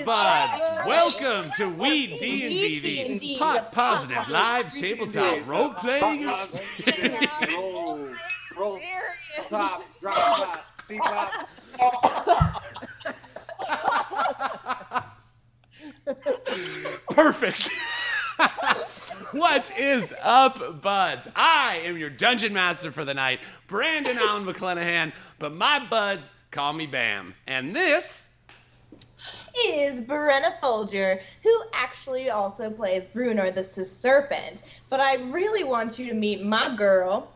buds? Welcome to Weed&d, the pot positive live tabletop role-playing experience. Roll, top, drop, top, Perfect. What is up, buds? I am your dungeon master for the night, Brandon Allen McClenahan, but my buds call me Bam. And this is Brenna Folger, who actually also plays Bruno the Serpent. But I really want you to meet my girl,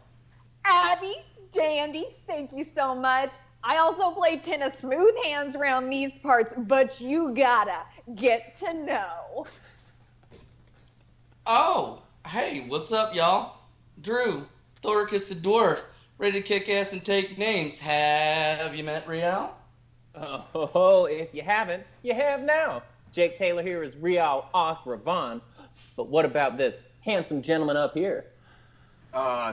Abby Dandy. Thank you so much. I also play Tina Smooth Hands around these parts, but you gotta get to know. Oh, hey, what's up, y'all? Drew, Thoricus the Dwarf, ready to kick ass and take names. Have you met Rial? Oh, if you haven't, you have now. Jake Taylor here is Rial Othravon. But what about this handsome gentleman up here?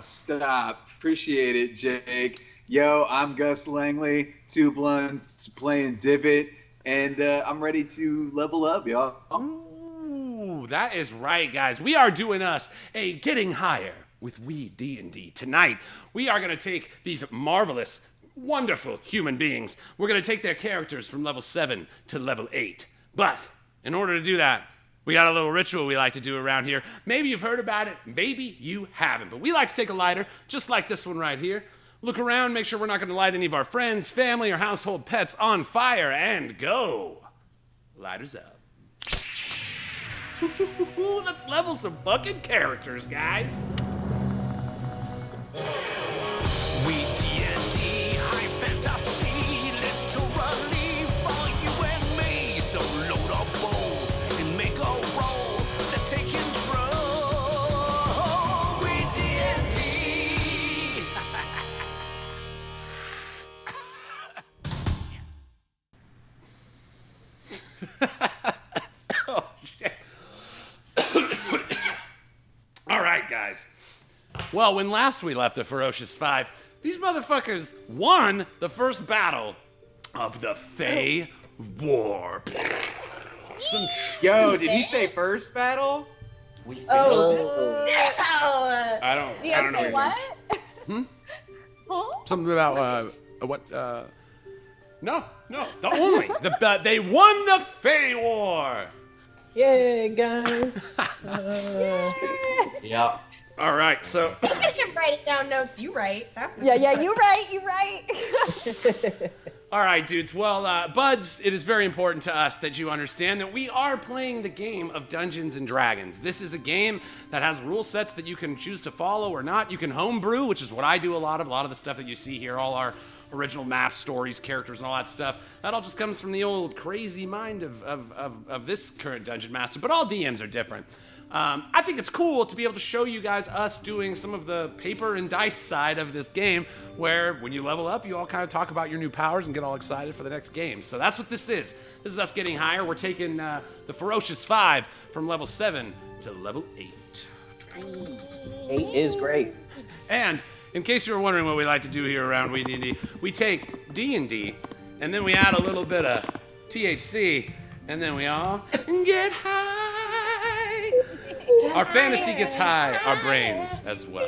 Stop. Appreciate it, Jake. Yo, I'm Gus Langley, 2 blunts, playing Divot, and I'm ready to level up, y'all. Ooh, that is right, guys. We are doing us a Getting Higher with Weed&d. Tonight, we are going to take these marvelous, wonderful human beings. We're going to take their characters from level 7 to level 8. But in order to do that, we got a little ritual we like to do around here. Maybe you've heard about it, maybe you haven't. But we like to take a lighter, just like this one right here. Look around, make sure we're not going to light any of our friends, family, or household pets on fire, and go. Lighters up. Let's level some fucking characters, guys. WeeDnD, high fantasy, literally for you and me. So load up bowl and make a roll to take control. WeeDnD. Oh, shit. All right, guys. Well, when last we left the Ferocious Five, these motherfuckers won the first battle of the Fey War. Yo, did he say first battle? We no. I don't know what? Huh? Something about No. They won the Fey War. Yay, guys. Yeah. All right, so I am writing down notes. You write. Yeah, you right. all right, dudes. Well, buds, it is very important to us that you understand that we are playing the game of Dungeons and Dragons. This is a game that has rule sets that you can choose to follow or not. You can homebrew, which is what I do a lot of the stuff that you see here, all our original maps, stories, characters, and all that stuff. That all just comes from the old crazy mind of this current Dungeon Master, but all DMs are different. I think it's cool to be able to show you guys us doing some of the paper and dice side of this game, where when you level up, you all kind of talk about your new powers and get all excited for the next game. So that's what this is. This is us getting higher. We're taking the Ferocious Five from level 7 to level 8. 8 is great. And in case you were wondering what we like to do here around Weed&d, we take D&D, and then we add a little bit of THC, and then we all get high. Our fantasy gets high, our brains as well.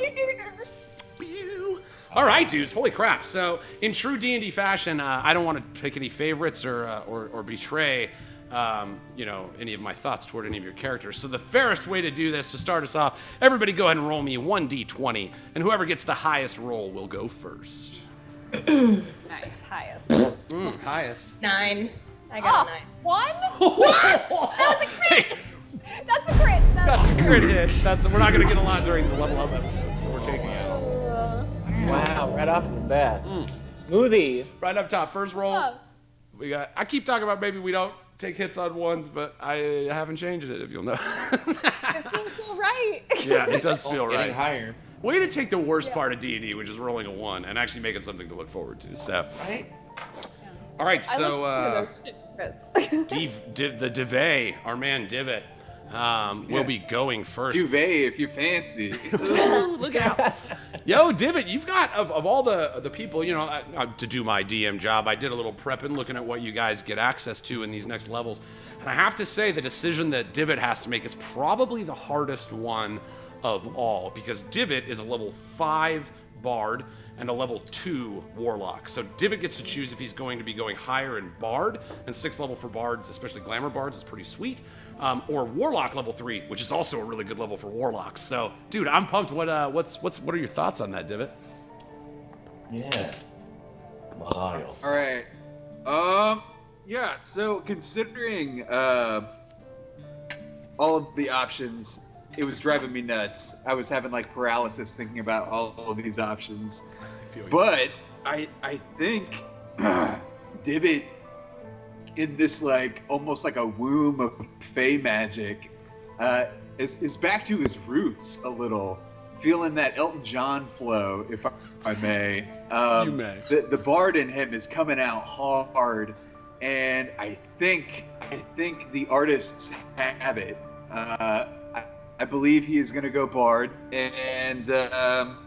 All right, dudes, holy crap. So in true D&D fashion, I don't want to pick any favorites or betray any of my thoughts toward any of your characters. So the fairest way to do this, to start us off, everybody go ahead and roll me 1d20, and whoever gets the highest roll will go first. Nice, highest. Highest. 9. I got a 9. 1? That was a crit. That's a crit. That's a crit hit. We're not going to get a lot during the level up episode, so we're taking it. Wow, right off the bat. Smoothie. Right up top, first roll. Oh. We got. I keep talking about maybe we don't take hits on ones, but I haven't changed it, if you'll know. It seems so right. Yeah, it does feel Getting right. higher. Way to take the worst part of D&D, which is rolling a 1, and actually make it something to look forward to. So, Right? all right, so I look through those shit crits. the Divay, our man Divot. will be going first. Duvet, if you fancy. Ooh, look out. Yo, Divot, you've got, of all the people, you know, to do my DM job, I did a little prepping looking at what you guys get access to in these next levels. And I have to say, the decision that Divot has to make is probably the hardest one of all, because Divot is a level 5 bard and a level 2 warlock. So Divot gets to choose if he's going to be going higher in bard, and 6th level for bards, especially glamour bards, is pretty sweet. Or warlock level 3, which is also a really good level for warlocks. So, dude, I'm pumped. What are your thoughts on that, Divot? Yeah. Wild. All right. Yeah. So considering all of the options, it was driving me nuts. I was having like paralysis thinking about all of these options. I feel you. But I think Divot, in this like almost like a womb of fey magic, is back to his roots a little, feeling that Elton John flow, if I may. You may. The bard in him is coming out hard, and I think the artists have it. I believe he is going to go bard, and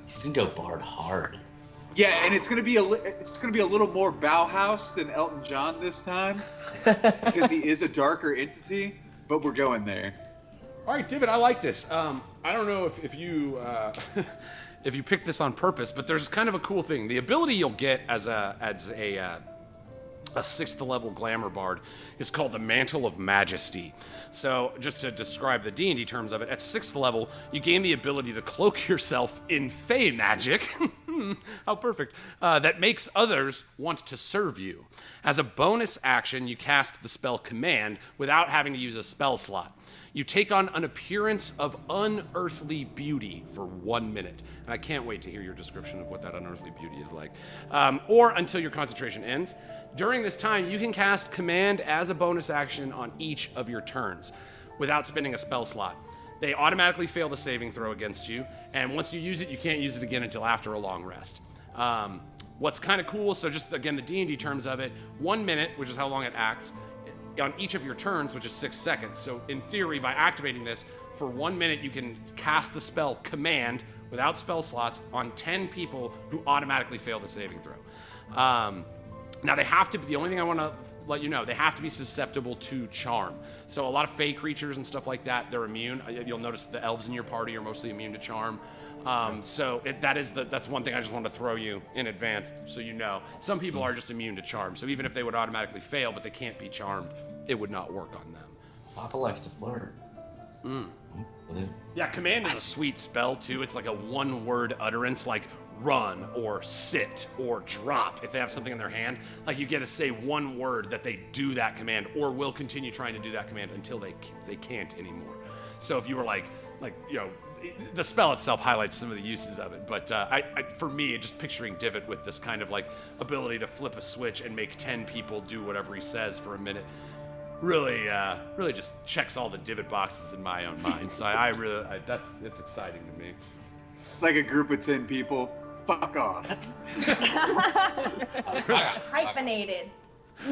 He's gonna go bard hard. yeah, and it's going to be a little more Bauhaus than Elton John this time, because he is a darker entity. But we're going there. All right, Divot, I like this. I don't know if you if you picked this on purpose, but there's kind of a cool thing. The ability you'll get as a 6th level glamour bard is called the Mantle of Majesty. So just to describe the D&D terms of it, at 6th level, you gain the ability to cloak yourself in fey magic. How perfect. That makes others want to serve you. As a bonus action, you cast the spell Command without having to use a spell slot. You take on an appearance of unearthly beauty for 1 minute. And I can't wait to hear your description of what that unearthly beauty is like. Or until your concentration ends. During this time, you can cast Command as a bonus action on each of your turns without spending a spell slot. They automatically fail the saving throw against you, and once you use it, you can't use it again until after a long rest. What's kind of cool, so just again the D&D terms of it, 1 minute, which is how long it acts, on each of your turns, which is 6 seconds. So in theory, by activating this, for 1 minute you can cast the spell Command without spell slots on 10 people who automatically fail the saving throw. Now they have to be, the only thing I want to let you know, they have to be susceptible to charm. So a lot of fey creatures and stuff like that, they're immune. You'll notice the elves in your party are mostly immune to charm. That's one thing I just wanted to throw you in advance so you know. Some people are just immune to charm. So even if they would automatically fail, but they can't be charmed, it would not work on them. Papa likes to flirt. Yeah, Command is a sweet spell too. It's like a one-word utterance, like run or sit or drop. If they have something in their hand, like you get to say one word that they do that command, or will continue trying to do that command until they can't anymore. So if you were like you know, the spell itself highlights some of the uses of it, but for me, just picturing Divot with this kind of like ability to flip a switch and make 10 people do whatever he says for a minute, really just checks all the Divot boxes in my own mind. So it's exciting to me. It's like a group of 10 people. Fuck off. Hyphenated.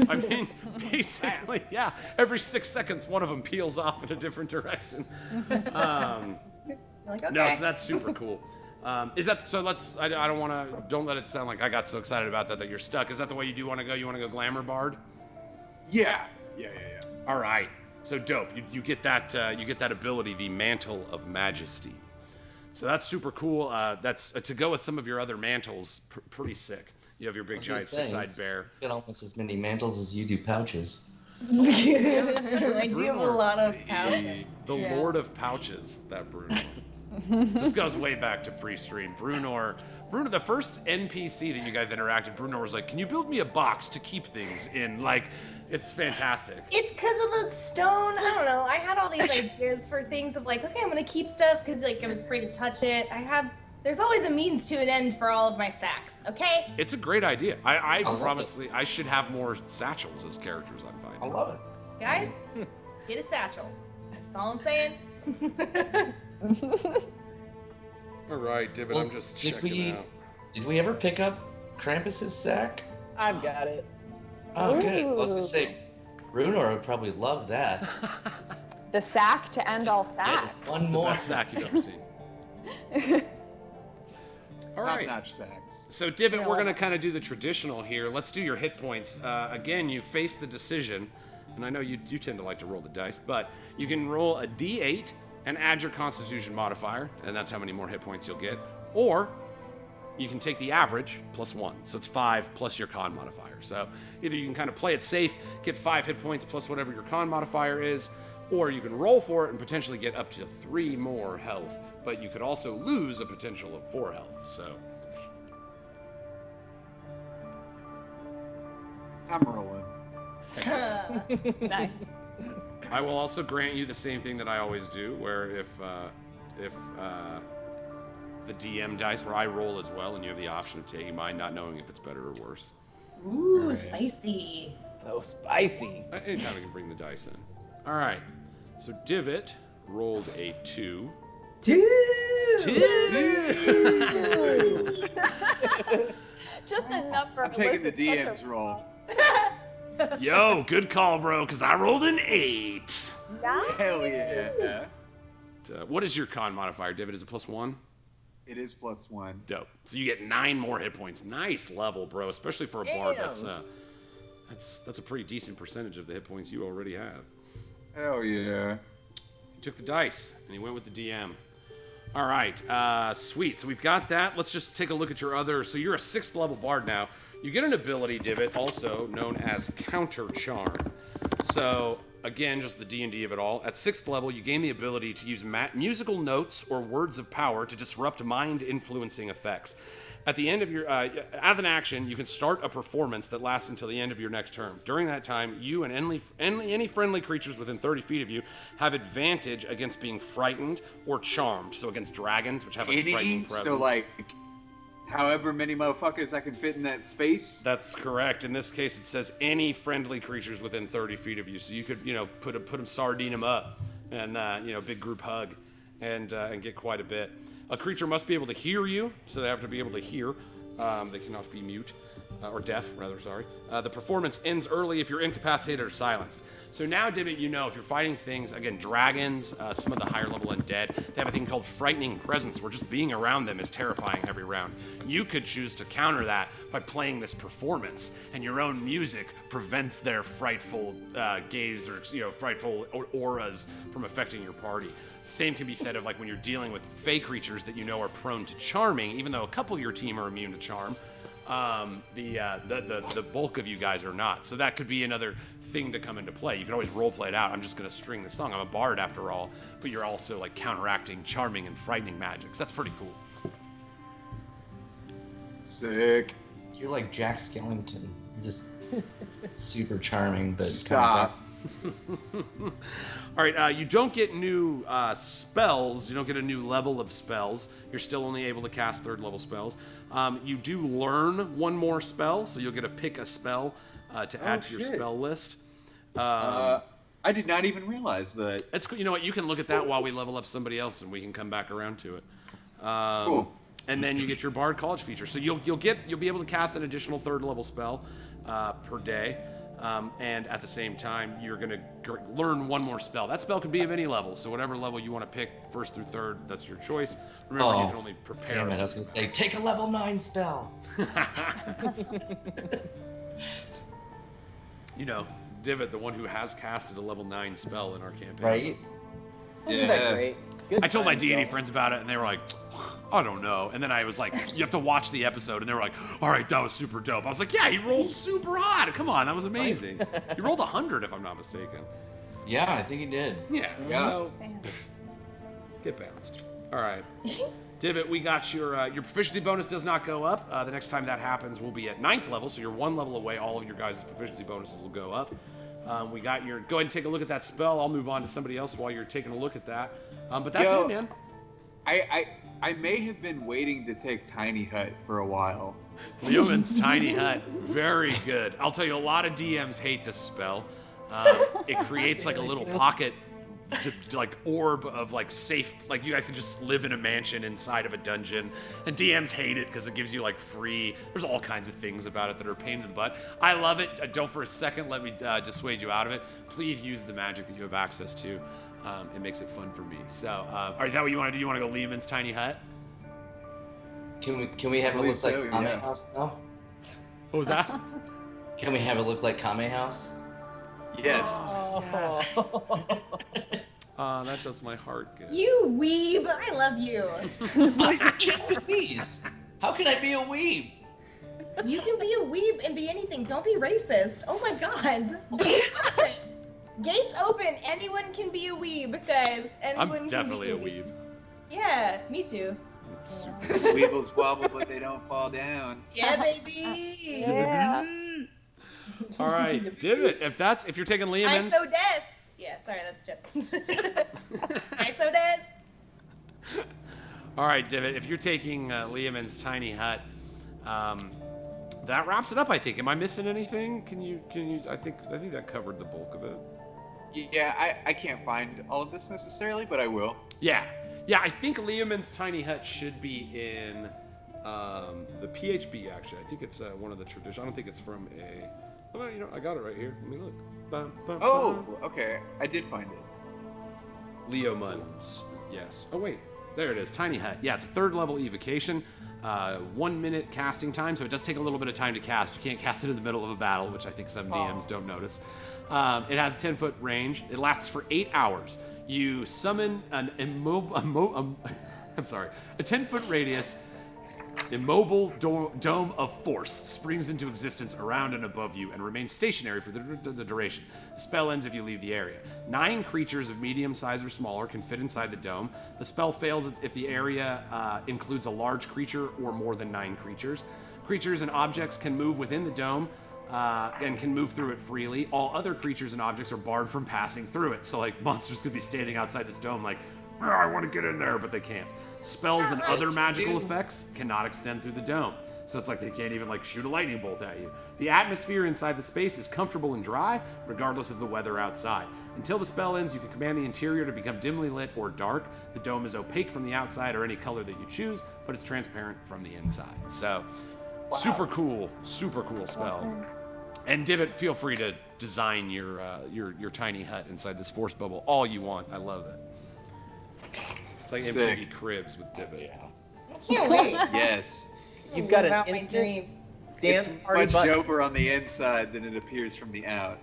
I mean, basically, yeah. Every 6 seconds, one of them peels off in a different direction. Like, okay. No, so that's super cool. Is that so? Don't let it sound like I got so excited about that you're stuck. Is that the way you do want to go? You want to go glamour bard? Yeah. All right. So dope. You get that ability, the Mantle of Majesty. So that's super cool. That's to go with some of your other mantles. Pretty sick. You have your big giant six-eyed bear. Got almost as many mantles as you do pouches. I do have a lot of pouches. The Lord of Pouches, that Bruno. This goes way back to pre-stream. Bruno, the first NPC that you guys interacted, Bruno was like, "Can you build me a box to keep things in?" Like, it's fantastic. It's because of the stone. I don't know. I had all these ideas for things of like, okay, I'm gonna keep stuff because like I was afraid to touch it. There's always a means to an end for all of my stacks. Okay. It's a great idea. I promise I should have more satchels as characters. I'm fine. I love it. Guys, get a satchel. That's all I'm saying. All right, Divot, I'm just checking out. Did we ever pick up Krampus's sack? I've got it. Oh, good. I was Ooh. gonna say, Bruno would probably love that. The sack to end all sacks. One The more. best sack you've ever seen. All right. Top-notch sacks. So, Divot, we're going to kind of do the traditional here. Let's do your hit points. Again, you face the decision, and I know you tend to like to roll the dice, but you can roll a d8 and add your Constitution modifier, and that's how many more hit points you'll get. Or you can take the average plus 1, so it's 5 plus your con modifier. So either you can kind of play it safe, get 5 hit points plus whatever your con modifier is, or you can roll for it and potentially get up to 3 more health, but you could also lose a potential of 4 health. So I'm rolling. Nice. I will also grant you the same thing that I always do, where if the DM dice, where I roll as well, and you have the option of taking mine, not knowing if it's better or worse. Ooh, spicy. So spicy. Anytime we can bring the dice in. All right. So Divot rolled a 2. Just enough for I'm taking the Melissa's such DM's a- roll. Yo, good call, bro, because I rolled an 8. Nice. Hell yeah. What is your con modifier, Divot? Is it plus 1? It is plus 1. Dope. So you get 9 more hit points. Nice level, bro, especially for a bard. That's a pretty decent percentage of the hit points you already have. Hell yeah. He took the dice, and he went with the DM. All right, sweet. So we've got that. Let's just take a look at your other. So you're a 6th level bard now. You get an ability, Divot, also known as Counter Charm. So again, just the D&D of it all. At 6th level, you gain the ability to use musical notes or words of power to disrupt mind-influencing effects. At the end of your, as an action, you can start a performance that lasts until the end of your next turn. During that time, you and any friendly creatures within 30 feet of you have advantage against being frightened or charmed. So against dragons, which have a frightening presence. So like, however many motherfuckers I can fit in that space. That's correct. In this case, it says any friendly creatures within 30 feet of you. So you could, put them, sardine them up, and big group hug, and get quite a bit. A creature must be able to hear you, so they have to be able to hear. They cannot be mute, or deaf, rather, sorry. The performance ends early if you're incapacitated or silenced. So now, Divot, if you're fighting things, again, dragons, some of the higher level undead, they have a thing called Frightening Presence, where just being around them is terrifying every round. You could choose to counter that by playing this performance, and your own music prevents their frightful gaze or, frightful auras from affecting your party. Same can be said of like when you're dealing with fey creatures that are prone to charming, even though a couple of your team are immune to charm. The bulk of you guys are not. So that could be another thing to come into play. You can always role play it out. I'm just going to string the song. I'm a bard after all, but you're also like counteracting charming and frightening magics. That's pretty cool. Sick. You're like Jack Skellington. You're just super charming, but Stop. All right, you don't get new spells. You don't get a new level of spells. You're still only able to cast 3rd level spells. You do learn 1 more spell, so you'll get to pick a spell to add to your spell list. I did not even realize that. It's you know what? You can look at that while we level up somebody else, and we can come back around to it. Cool. And then you get your Bard College feature. So you'll be able to cast an additional 3rd level spell per day. And at the same time, you're going to learn 1 more spell. That spell could be of any level, so whatever level you want to pick, 1st through 3rd, that's your choice. Remember, you can only prepare. Damn it, I was going to say, take a level 9 spell. Divot, the one who has casted a level 9 spell in our campaign. Right? Isn't that great? Good I told my times, D&D y'all. friends about it, and they were like, I don't know. And then I was like, you have to watch the episode. And they were like, all right, that was super dope. I was like, yeah, he rolled super hot. Come on, that was amazing. He rolled 100, if I'm not mistaken. Yeah, I think he did. Yeah. So get bounced. All right. Divot, we got your proficiency bonus does not go up. The next time that happens, we'll be at 9th level, so you're 1 level away. All of your guys' proficiency bonuses will go up. We got your. Go ahead and take a look at that spell. I'll move on to somebody else while you're taking a look at that. But that's it, man. I may have been waiting to take Tiny Hut for a while. Leoman's Tiny Hut, very good. I'll tell you, a lot of DMs hate this spell. It creates like a little pocket, like orb of like safe, like you guys can just live in a mansion inside of a dungeon. And DMs hate it because it gives you like free. There's all kinds of things about it that are a pain in the butt. I love it. Don't for a second let me dissuade you out of it. Please use the magic that you have access to. It makes it fun for me. So, all right, is that what you want to do? You want to go Lehman's tiny hut? Can we have it believe look like so, Kame yeah. House now? What was that? Can we have it look like Kame House? Yes. That does my heart good. You weeb, I love you. Please. How can I be a weeb? You can be a weeb and be anything. Don't be racist. Oh my god. Gates open. Anyone can be a weeb, guys. Anyone I'm definitely a weeb. Yeah, me too. Weevils wobble, but they don't fall down. Yeah, baby. Yeah. All right, Divot. If you're taking I Lehman's, so des. Yeah, sorry, that's Jeff. I so des. all right, Divot. If you're taking Lehman's tiny hut, that wraps it up. I think. Am I missing anything? Can you? I think that covered the bulk of it. Yeah, I can't find all of this necessarily, but I will. Yeah. I think Lehman's tiny hut should be in the PHB. Actually, I think it's one of the traditions. I don't think it's from a. Well, I got it right here. Let me look. Bum, bum, Oh, bum. okay. I did find it. Leo Muns. Yes. Oh wait, there it is. Tiny hut. Yeah, it's a 3rd level evocation. 1 minute casting time, so it does take a little bit of time to cast. You can't cast it in the middle of a battle, which I think some DMs don't notice. It has a 10-foot range. It lasts for 8 hours. You summon a 10-foot radius immobile dome of force springs into existence around and above you and remains stationary for the duration. The spell ends if you leave the area. 9 creatures of medium size or smaller can fit inside the dome. The spell fails if the area includes a large creature or more than 9 creatures. Creatures and objects can move within the dome and can move through it freely. All other creatures and objects are barred from passing through it. So, like, monsters could be standing outside this dome like, I want to get in there, but they can't. Spells and other magical effects cannot extend through the dome. So it's like they can't even, like, shoot a lightning bolt at you. The atmosphere inside the space is comfortable and dry, regardless of the weather outside. Until the spell ends, you can command the interior to become dimly lit or dark. The dome is opaque from the outside or any color that you choose, but it's transparent from the inside. So, super cool spell. And Divot, feel free to design your tiny hut inside this force bubble all you want. I love it. It's like Sick. MTV Cribs with Divot. Can't wait. Yes. You've got About an my instant dream. dance It's party much button. doper on the inside than it appears from the out.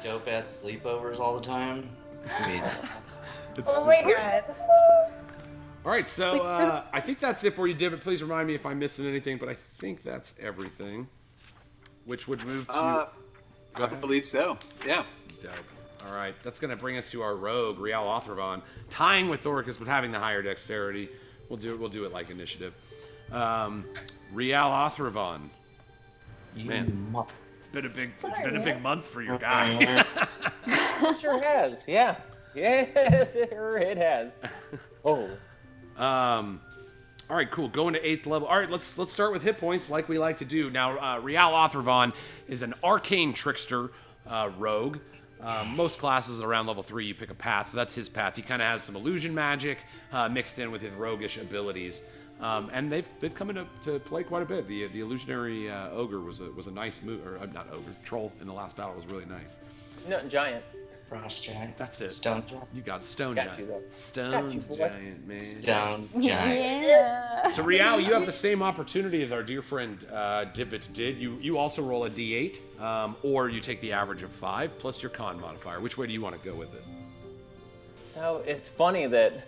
Dope ass sleepovers all the time. It's amazing. It's Oh my god. All right, so I think that's it for you, Divot. Please remind me if I'm missing anything, but I think that's everything. Which would move to... I Go ahead. believe so. Yeah. Dope. All right, that's going to bring us to our rogue, Rial Othravon, tying with Thoricus, but having the higher dexterity. We'll do it like initiative. Rial Othravon. Man, it's been a big month for your guy. Sure has. Yeah. Yes, it has. Oh. All right, cool. Going to 8th level. All right, let's start with hit points, like we like to do. Now, Rial Othravon is an arcane trickster rogue. Most classes around level 3, you pick a path. So that's his path. He kind of has some illusion magic mixed in with his roguish abilities, and they've come into play quite a bit. The illusionary ogre was a nice move, or not ogre, troll in the last battle was really nice. No, giant. Frost giant. That's it. Stone giant. You got Stone Got Giant. you, though. Stone Got you, boy. Giant, man. Stone giant. Yeah. So Rial, you have the same opportunity as our dear friend Divot did. You also roll a d8, or you take the average of 5 plus your con modifier. Which way do you want to go with it? So it's funny that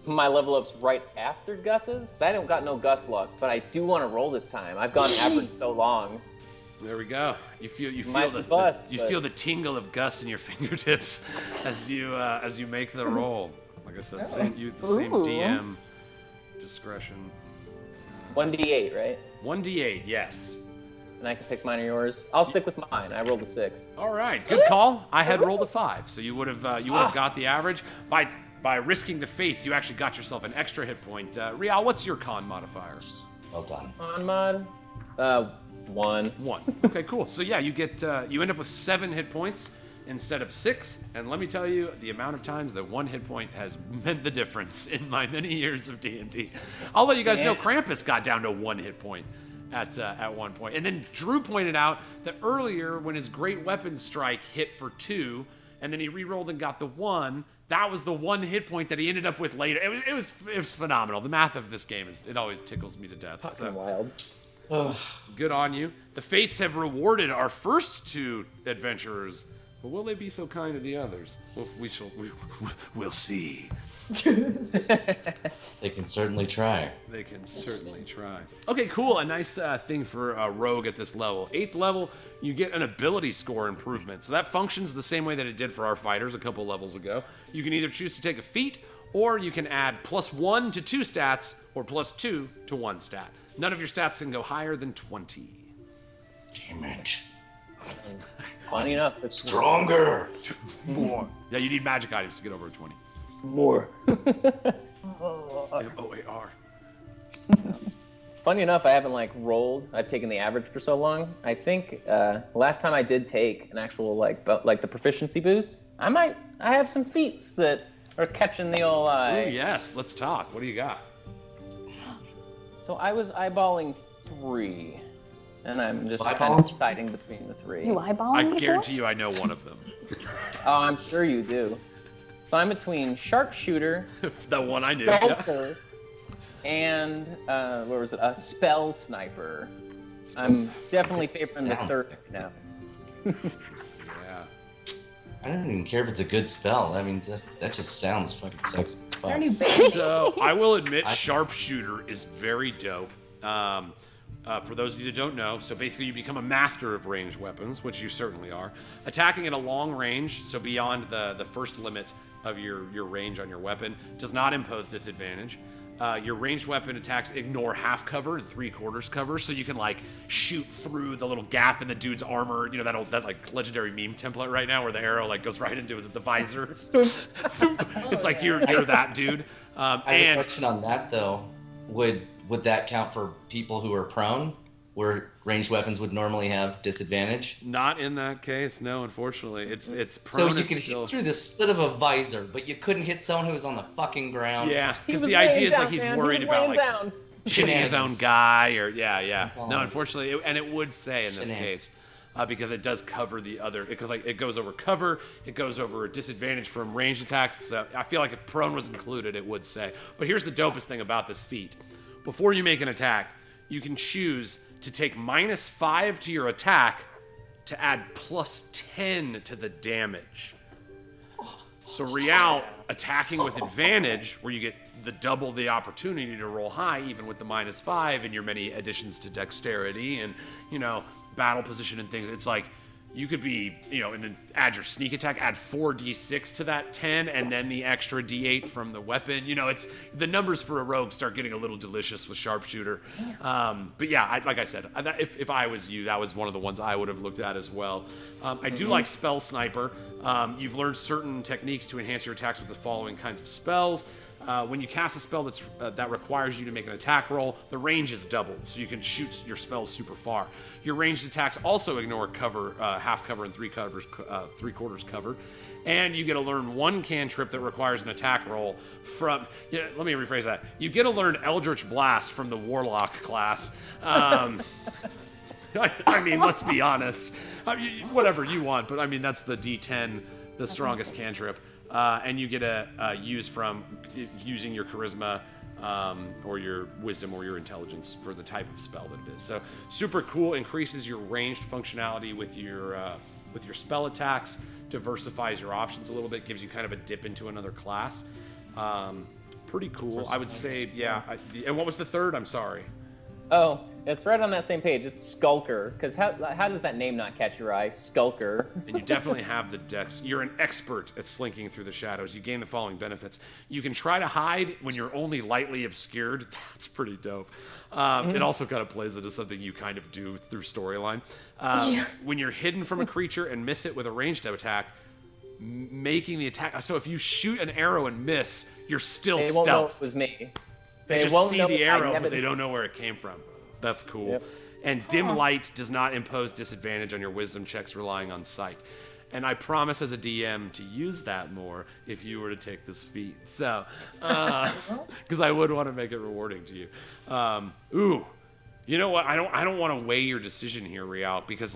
my level up's right after Gus's, because I don't got no Gus luck, but I do want to roll this time. I've gone average so long. There we go. You feel Might be bust, you but- feel the tingle of Gus in your fingertips as you make the roll. Like I said, the same Ooh. DM discretion. 1d8, right? 1d8, yes. And I can pick mine or yours. I'll stick with mine. I rolled a 6. All right, good call. I had rolled a 5, so you would have got the average by risking the fates. You actually got yourself an extra hit point. Rial, what's your con modifier? Well done. On mod? 1. 1. Okay, cool. So yeah, you get you end up with 7 hit points instead of 6, and let me tell you, the amount of times that 1 hit point has meant the difference in my many years of D&D. I'll let you guys know Krampus got down to 1 hit point at one point. And then Drew pointed out that earlier when his great weapon strike hit for 2, and then he re-rolled and got the 1. That was the 1 hit point that he ended up with later. It was phenomenal. The math of this game it always tickles me to death. Fucking wild. Good on you. The fates have rewarded our first 2 adventurers, but will they be so kind to the others? We'll see. They can certainly try. They can certainly try. Okay, cool. A nice thing for a rogue at this level. 8th level, you get an ability score improvement. So that functions the same way that it did for our fighters a couple levels ago. You can either choose to take a feat, or you can add +1 to 2 stats, or +2 to 1 stat. None of your stats can go higher than 20. Damn it. Funny enough, it's Stronger. More. Yeah, you need magic items to get over a 20. more. MOAR. Funny enough, I haven't rolled. I've taken the average for so long. I think last time I did take an actual like the proficiency boost, I have some feats that are catching the old eye. Oh yes, let's talk. What do you got? So I was eyeballing 3, and I'm just kind Eyeballing? of deciding between the 3. You eyeballing I guarantee you I know one of them. Oh, I'm sure you do. So I'm between sharpshooter, The one I knew. Yeah. skulker, and what was it? A spell sniper. I'm definitely favoring the Sounds 3rd now. Yeah. I don't even care if it's a good spell. I mean, that just sounds fucking sexy. Our new baby. So I will admit, sharpshooter is very dope. For those of you that don't know, so basically you become a master of ranged weapons, which you certainly are. Attacking at a long range, so beyond the first limit of your range on your weapon, does not impose disadvantage. Your ranged weapon attacks ignore half cover and 3/4 cover, so you can shoot through the little gap in the dude's armor. You know that legendary meme template right now where the arrow goes right into the visor. It's like you're that dude. I have a question on that though. Would that count for people who are prone, where ranged weapons would normally have disadvantage? Not in that case, no. Unfortunately, it's So prone you is could still. hit through the slit of a visor, but you couldn't hit someone who was on the fucking ground. Yeah, He because was the laying idea is down, he's man. worried He was about laying down. hitting his own guy or yeah. Oh. No, unfortunately, and it would say in this Shenanigans. case because it does cover the other because it goes over cover, it goes over a disadvantage from ranged attacks. So I feel like if prone was included, it would say. But here's the dopest thing about this feat: before you make an attack, you can choose to take -5 to your attack to add +10 to the damage. So Real attacking with advantage, where you get double the opportunity to roll high, even with the -5 and your many additions to dexterity and battle position and things. It's like you could be and then add your sneak attack, add 4d6 to that 10, and then the extra d8 from the weapon. It's the numbers for a rogue start getting a little delicious with sharpshooter. But yeah, like I said, if I was you, that was one of the ones I would have looked at as well. I do like spell sniper. You've learned certain techniques to enhance your attacks with the following kinds of spells. When you cast a spell that requires you to make an attack roll, the range is doubled, so you can shoot your spells super far. Your ranged attacks also ignore cover, half cover and 3/4 cover, and you get to learn one cantrip that requires an attack roll from. Let me rephrase that. You get to learn Eldritch Blast from the Warlock class. I mean, let's be honest. Whatever you want, but I mean that's the D10, the strongest cantrip. And you get to use from using your charisma or your wisdom or your intelligence for the type of spell that it is. So super cool, increases your ranged functionality with your spell attacks, diversifies your options a little bit, gives you kind of a dip into another class. Pretty cool, I would say. Yeah. And what was the third? I'm sorry. Oh, it's right on that same page. It's Skulker. Because how does that name not catch your eye? Skulker. And you definitely have the dex. You're an expert at slinking through the shadows. You gain the following benefits. You can try to hide when you're only lightly obscured. That's pretty dope. It also kind of plays into something you kind of do through storyline. When you're hidden from a creature and miss it with a ranged attack, making the attack. So if you shoot an arrow and miss, you're still They stealth. won't know it was me. They just won't see know the I arrow, never- but they don't know where it came from. That's cool. Yep. And dim light does not impose disadvantage on your wisdom checks relying on sight. And I promise as a DM to use that more if you were to take this feat. So, because I would want to make it rewarding to you. You know what? I don't want to weigh your decision here, Real, because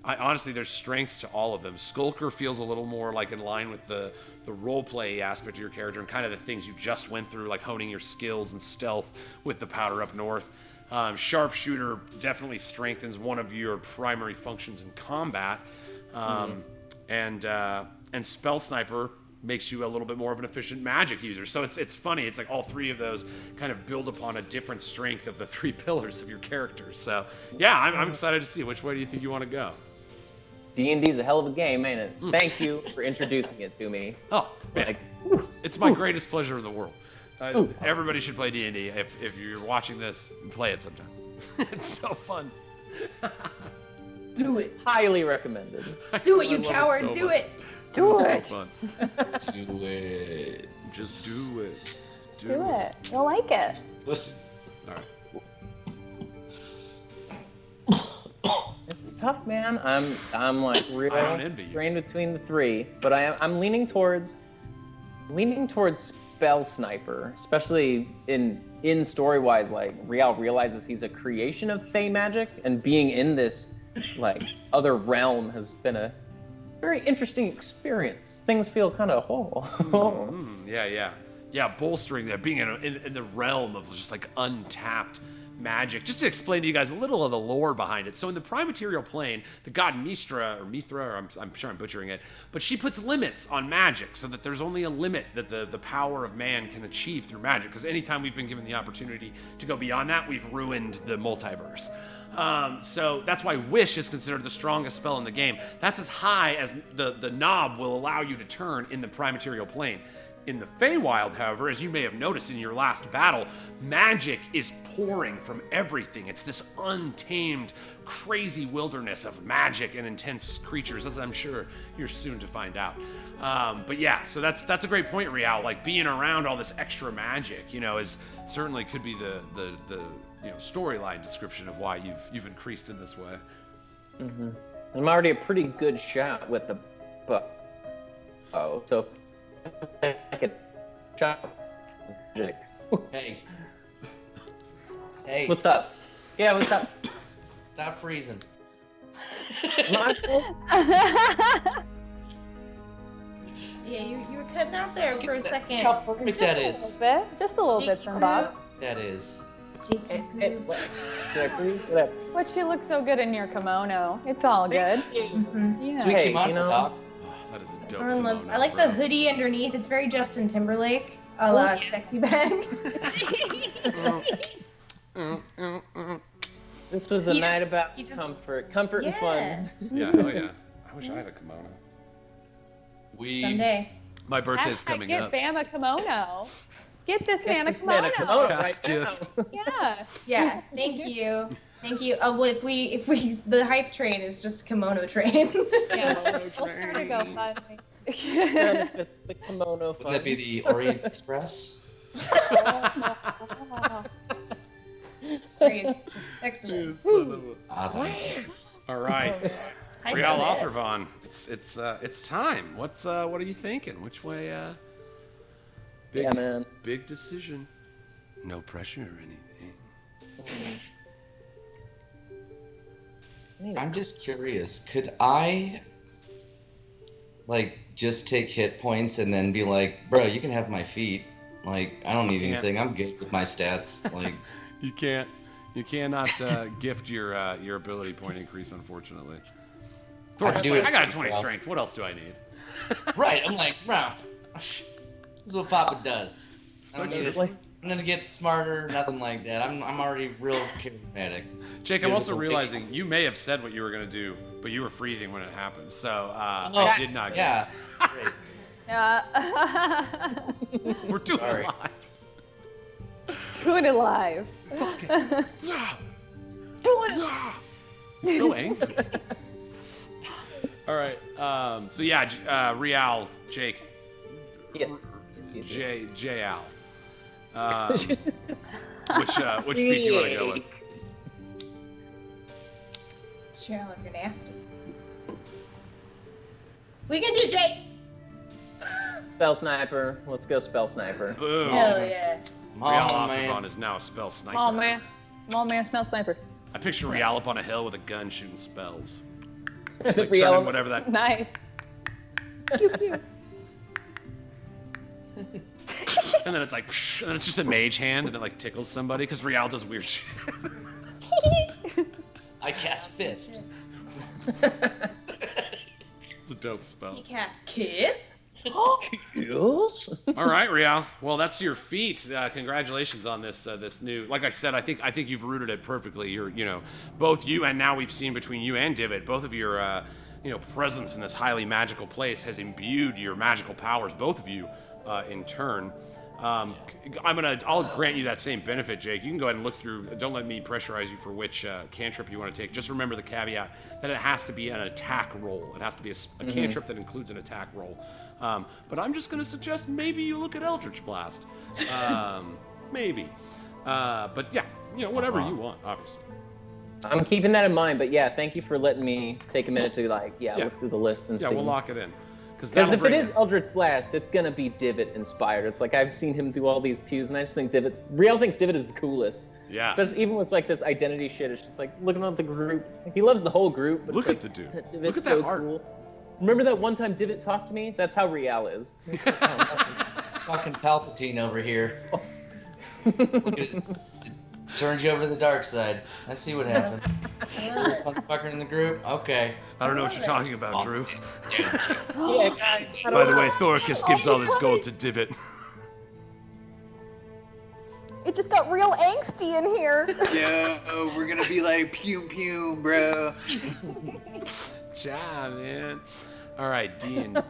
honestly, there's strengths to all of them. Skulker feels a little more like in line with the roleplay aspect of your character and kind of the things you just went through, like honing your skills and stealth with the powder up north. Sharpshooter definitely strengthens one of your primary functions in combat. And Spell Sniper makes you a little bit more of an efficient magic user. So it's funny. It's like all three of those kind of build upon a different strength of the three pillars of your character. So yeah, I'm excited to see. Which way do you think you want to go? D&D's a hell of a game, ain't it? Thank you for introducing it to me. Oh, man. It's my greatest pleasure in the world. Everybody should play D&D. If you're watching this, play it sometime. It's so fun. Do it. Highly recommended. Do it, you coward. Do it. Do It's it. so fun. Do it. Just do it. Do it. You'll like it. All right. It's tough, man. I'm like real I don't envy you. strained between the three, but I'm leaning towards Spell Sniper, especially in story-wise. Like Rial realizes he's a creation of Fey magic, and being in this like other realm has been a very interesting experience. Things feel kind of Yeah, bolstering that, being in the realm of just like untapped magic. Just to explain to you guys a little of the lore behind it. So in the prime material plane, the god Mithra, or I'm sure I'm butchering it, but she puts limits on magic so that there's only a limit that the power of man can achieve through magic. Because anytime we've been given the opportunity to go beyond that, we've ruined the multiverse. So that's why Wish is considered the strongest spell in the game. That's as high as the knob will allow you to turn in the prime material plane. In the Feywild, however, as you may have noticed in your last battle, magic is pouring from everything. It's this untamed, crazy wilderness of magic and intense creatures, as I'm sure you're soon to find out. But yeah, so that's a great point, Rial. Like being around all this extra magic, is certainly could be the storyline description of why you've increased in this way. Mm-hmm. I'm already a pretty good shot with the bow, so I could shot magic. Hey. What's up? Yeah, what's up? Stop freezing. Yeah, you were cutting out there for a second. How perfect that is. Just a little bit from Bob. That is. Did I freeze? Whatever. But you look so good in your kimono. It's all good. Yeah. Sweet Hey, kimono, Doc. That is a dope Everyone loves. kimono, I like bro. the hoodie underneath. It's very Justin Timberlake, a la sexy bag. This was a He night just- about he just- comfort and fun. Yeah, hell yeah. I wish I had a kimono. Someday. My birthday's coming Get up. Bam a kimono. Get this man a This man a kimono. kimono Cast right now. gift. Yeah. Yeah. Thank you. Thank you. Well, if we, the hype train is just kimono train. Yeah. Kimono We'll start to train. go fun. The kimono Would fun. that be the Orient Express? Great. Excellent. All right. I Rial know that. Othervon, it's time. What are you thinking? Which way? Big, Yeah, man. Big decision. No pressure or anything. I'm just curious. Could I, just take hit points and then be like, bro, you can have my feet. Like, I don't need can't. anything. I'm good with my stats. Like, You cannot gift your ability point increase, unfortunately. Thor's do like, it. I got a 20 strength. What else do I need? right. I'm like, bro, this is what Papa does. I don't need it. Like, I'm gonna get smarter. Nothing like that. I'm already real charismatic. Jake, I'm Dude, also it's a big- realizing you may have said what you were going to do, but you were freezing when it happened. So Oh, I did not Yeah. get Great. it. We're doing Sorry. it live. Do it alive. Yeah. Do it. Yeah. He's so angry. All right. So yeah, Rial, Jake, yes. J Al. Which feet do you want to go with? Cheryl, you're nasty. We can do Jake. Spell Sniper. Let's go Spell Sniper. Boom. Hell yeah. Rial Oh, Othervon man. is now a spell sniper. Oh man. Small man, smell sniper. I picture Rial up on a hill with a gun shooting spells. Just like Riel- turning whatever that. Nice. And then it's like, psh, and then it's just a mage hand, and it like tickles somebody because Rial does weird shit. I cast fist. It's a dope spell. He casts kiss. Yes. All right, Rial. Well, that's your feat. Congratulations on this this new. Like I said, I think you've rooted it perfectly. You're both you and now we've seen between you and Divot, both of your presence in this highly magical place has imbued your magical powers. Both of you, in turn. I'll grant you that same benefit, Jake. You can go ahead and look through. Don't let me pressurize you for which cantrip you want to take. Just remember the caveat that it has to be an attack roll. It has to be a cantrip that includes an attack roll. But I'm just going to suggest maybe you look at Eldritch Blast. Maybe. But yeah, whatever you want, obviously. I'm keeping that in mind, but yeah, thank you for letting me take a minute to look through the list and see. Yeah, we'll lock it in. Because if it is Eldritch Blast, it's gonna be Divot inspired. It's like I've seen him do all these pews, and I just think Riel thinks Divot is the coolest. Yeah. Especially even with like this identity shit, it's just like looking at the group. Like, he loves the whole group. But Look it's at like, the dude. Divot's Look at so that art. cool. Remember that one time Divot talked to me? That's how Riel is. Fucking Palpatine over here. Just turned you over to the dark side. I see what happened. First motherfucker in the group? Okay. I don't know what you're talking about, Drew. Yeah, guys. By the way, Thoricus gives all his gold to Divot. It just got real angsty in here. Yo, we're gonna be like pume pume, bro. Ja, man. All right, D&D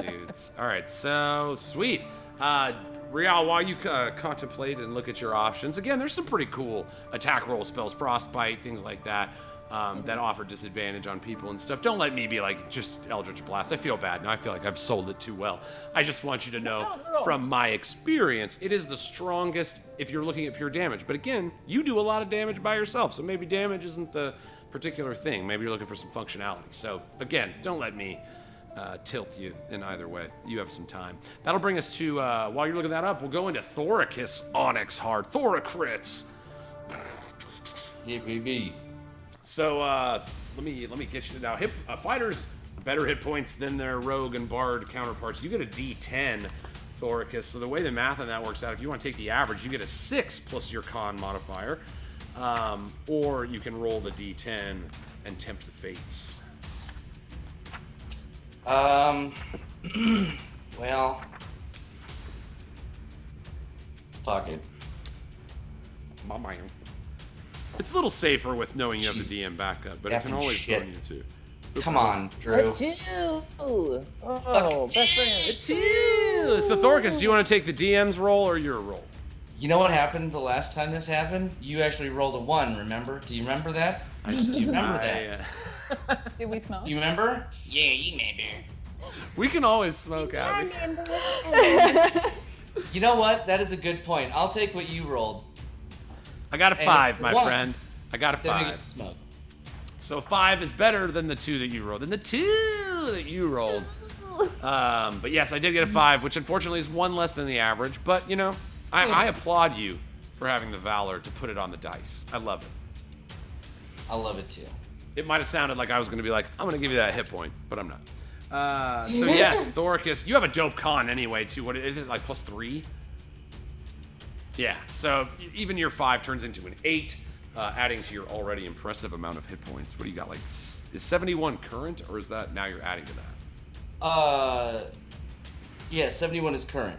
dudes. All right, so sweet. Rial, while you contemplate and look at your options, again, there's some pretty cool attack roll spells, frostbite, things like that, that offer disadvantage on people and stuff. Don't let me be like just Eldritch Blast. I feel bad now. I feel like I've sold it too well. I just want you to know from my experience, it is the strongest if you're looking at pure damage. But again, you do a lot of damage by yourself, so maybe damage isn't the particular thing. Maybe you're looking for some functionality. So again, don't let me tilt you in either way. You have some time. That'll bring us to, while you're looking that up, we'll go into Thoricus Onyx Heart. Thoricrits. Yeah, baby. So let me get you now. Fighters better hit points than their rogue and bard counterparts. You get a D10, Thoricus. So the way the math on that works out, if you want to take the average, you get a 6 plus your con modifier, or you can roll the D10 and tempt the fates. Well, fuck it. My man. It's a little safer with knowing you have the DM backup, but it can Effing always shit. burn you too. Come on, Drew. Oh, best friend. So Thoricus, do you want to take the DM's roll or your roll? You know what happened the last time this happened? You actually rolled a 1, remember? Do you remember that? Do you remember that? Did we smoke? You remember? Yeah, you remember. We can always smoke out. You know what? That is a good point. I'll take what you rolled. I got a And 5, if my one, friend. I got a Then we 5. get to smoke. So 5 is better than the 2 that you rolled. But yes, I did get a 5, which unfortunately is 1 less than the average. But, I applaud you for having the valor to put it on the dice. I love it. I love it too. It might have sounded like I was going to be like, I'm going to give you that hit point, but I'm not. So yes, Thoricus, you have a dope con anyway, too. What is it, like +3? Yeah, so even your 5 turns into an 8, adding to your already impressive amount of hit points. What do you got, like, is 71 current, or is that now you're adding to that? Yeah, 71 is current.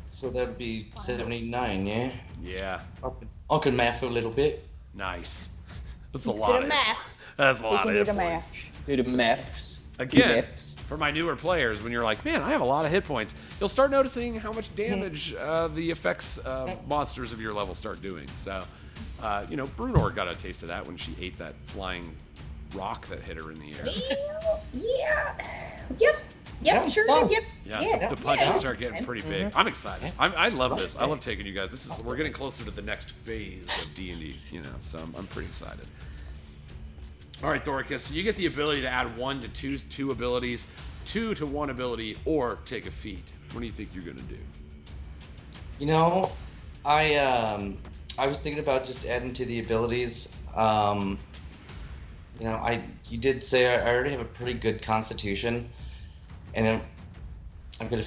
So that would be 79, yeah? Yeah, I can math a little bit. nice. That's a He's lot good of at maths. That's a lot of hit do the points. math. Do the maths. Again, Maths. for my newer players, when you're like, man, I have a lot of hit points, you'll start noticing how much damage the effects of monsters of your level start doing. So, Brunor got a taste of that when she ate that flying rock that hit her in the air. Yep, sure fun. did, Yeah, the punches yeah. start getting pretty big. I'm excited. I love this. I love taking you guys. We're getting closer to the next phase of D&D, so I'm pretty excited. All right, Thoricus, so you get the ability to add 1 to 2 abilities, 2 to 1 ability, or take a feat. What do you think you're gonna do? I was thinking about just adding to the abilities. You know, you did say I already have a pretty good constitution, and I've got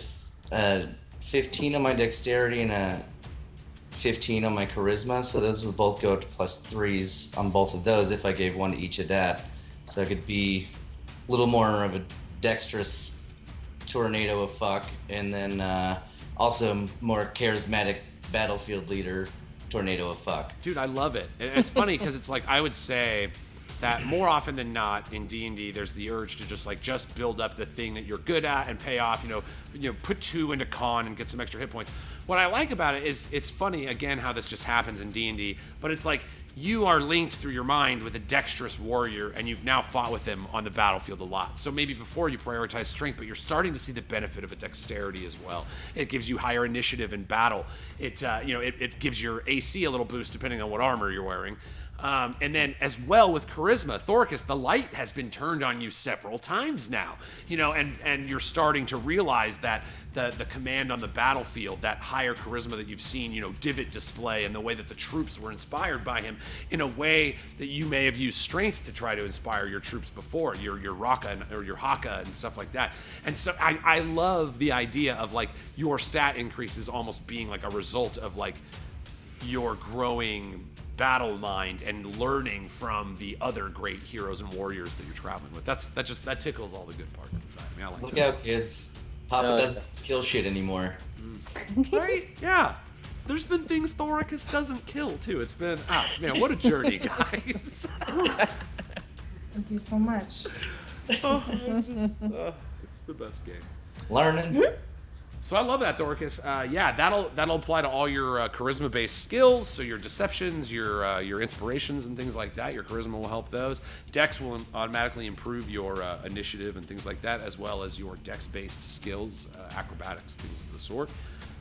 a 15 on my dexterity and a 15 on my charisma, so those would both go to +3s on both of those if I gave one to each of that. So I could be a little more of a dexterous tornado of fuck, and then also more charismatic battlefield leader tornado of fuck. Dude, I love it. And it's funny because it's like I would say that more often than not in D&D, there's the urge to just build up the thing that you're good at and pay off. You know, put 2 into con and get some extra hit points. What I like about it is it's funny again how this just happens in D&D, but it's like you are linked through your mind with a dexterous warrior, and you've now fought with them on the battlefield a lot. So maybe before you prioritize strength, but you're starting to see the benefit of a dexterity as well. It gives you higher initiative in battle. It gives your AC a little boost depending on what armor you're wearing. And then as well with charisma, Thoricus, the light has been turned on you several times now, and you're starting to realize that the command on the battlefield, that higher charisma that you've seen, Divot display, and the way that the troops were inspired by him in a way that you may have used strength to try to inspire your troops before, your Raka or your Haka and stuff like that. And so I love the idea of like your stat increases almost being like a result of like your growing battle mind and learning from the other great heroes and warriors that you're traveling with. That tickles all the good parts inside me. I like Look that. out, kids. Papa doesn't kill shit anymore. Right? Yeah. There's been things Thoricus doesn't kill too. It's been, man, what a journey, guys. I do so much. It's the best game. Learning. So I love that, Thoricus. That'll apply to all your charisma-based skills. So your deceptions, your inspirations, and things like that. Your charisma will help those. Dex will automatically improve your initiative and things like that, as well as your dex-based skills, acrobatics, things of the sort.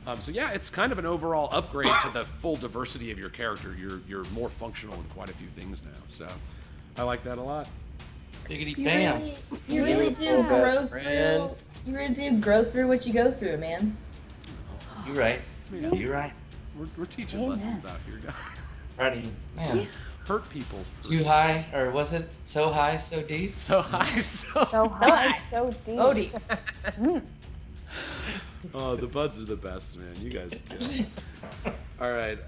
It's kind of an overall upgrade to the full diversity of your character. You're more functional in quite a few things now. So I like that a lot. Biggity bam. You really do grow through. You really do grow through what you go through, man. You're right. Yeah. You're right. We're teaching lessons out here, guys. Ready. Man. Hurt people. Too high, or was it so high, so deep? So high, so high, so deep. Odie. Oh, the buds are the best, man. You guys do. All right.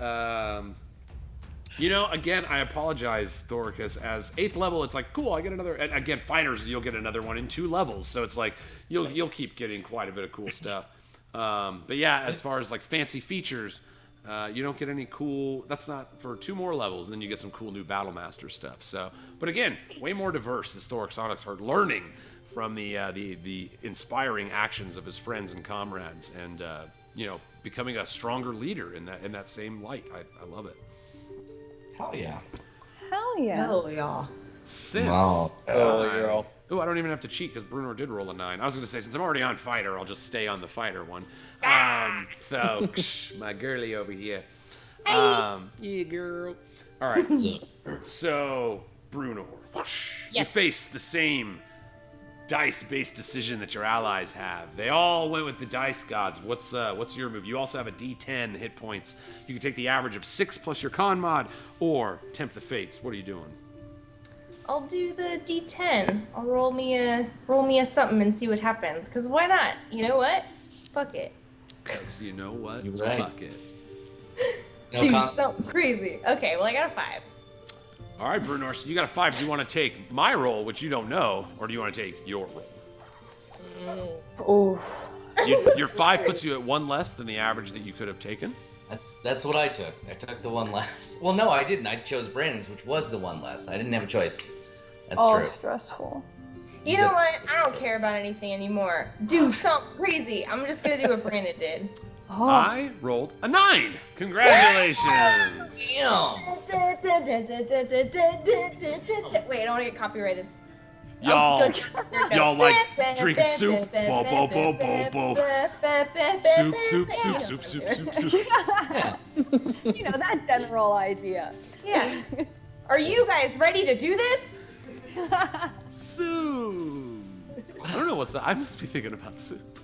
Again, I apologize, Thoricus. As 8th level, it's like, cool, I get another. And again, fighters, you'll get another one in 2 levels. So it's like, you'll keep getting quite a bit of cool stuff. But yeah, as far as like fancy features, you don't get any cool. That's not for 2 more levels, and then you get some cool new Battle Master stuff. So, but again, way more diverse as Thorix Onyx are learning from the inspiring actions of his friends and comrades, and becoming a stronger leader in that same light. I love it. Hell yeah. Hell yeah. Hell yeah. Since Wow. girl. I don't even have to cheat because Bruno did roll a 9. I was gonna say, since I'm already on fighter, I'll just stay on the fighter one. So my girly over here. Yeah, girl. All right. So Bruno, you face the same dice-based decision that your allies have. They all went with the dice gods. What's your move? You also have a D10 hit points. You can take the average of 6 plus your con mod, or tempt the fates. What are you doing? I'll do the D10. I'll roll me a something and see what happens. Cause why not? You know what? Fuck it. Because you know what? You're right. Fuck it. No Do con- something crazy. Okay, well I got a 5. All right, Bruno. So you got a 5. Do you want to take my roll, which you don't know, or do you want to take your roll? Oh. Your 5 puts you at 1 less than the average that you could have taken. That's what I took. I took the one less. Well, no, I didn't. I chose Brandon's, which was the one less. I didn't have a choice. That's true. Stressful. You know what? I don't care about anything anymore. Do something crazy. I'm just gonna do what Brandon did. Oh. I rolled a 9. Congratulations. Damn. Wait, I don't want to get copyrighted. Y'all, Oh, good. y'all like drinking soup? Bo, bo, bo, bo, bo. Soup, soup, soup, soup, soup, soup, soup. That general idea. Yeah. Are you guys ready to do this? Soup. I don't know what's that. I must be thinking about soup.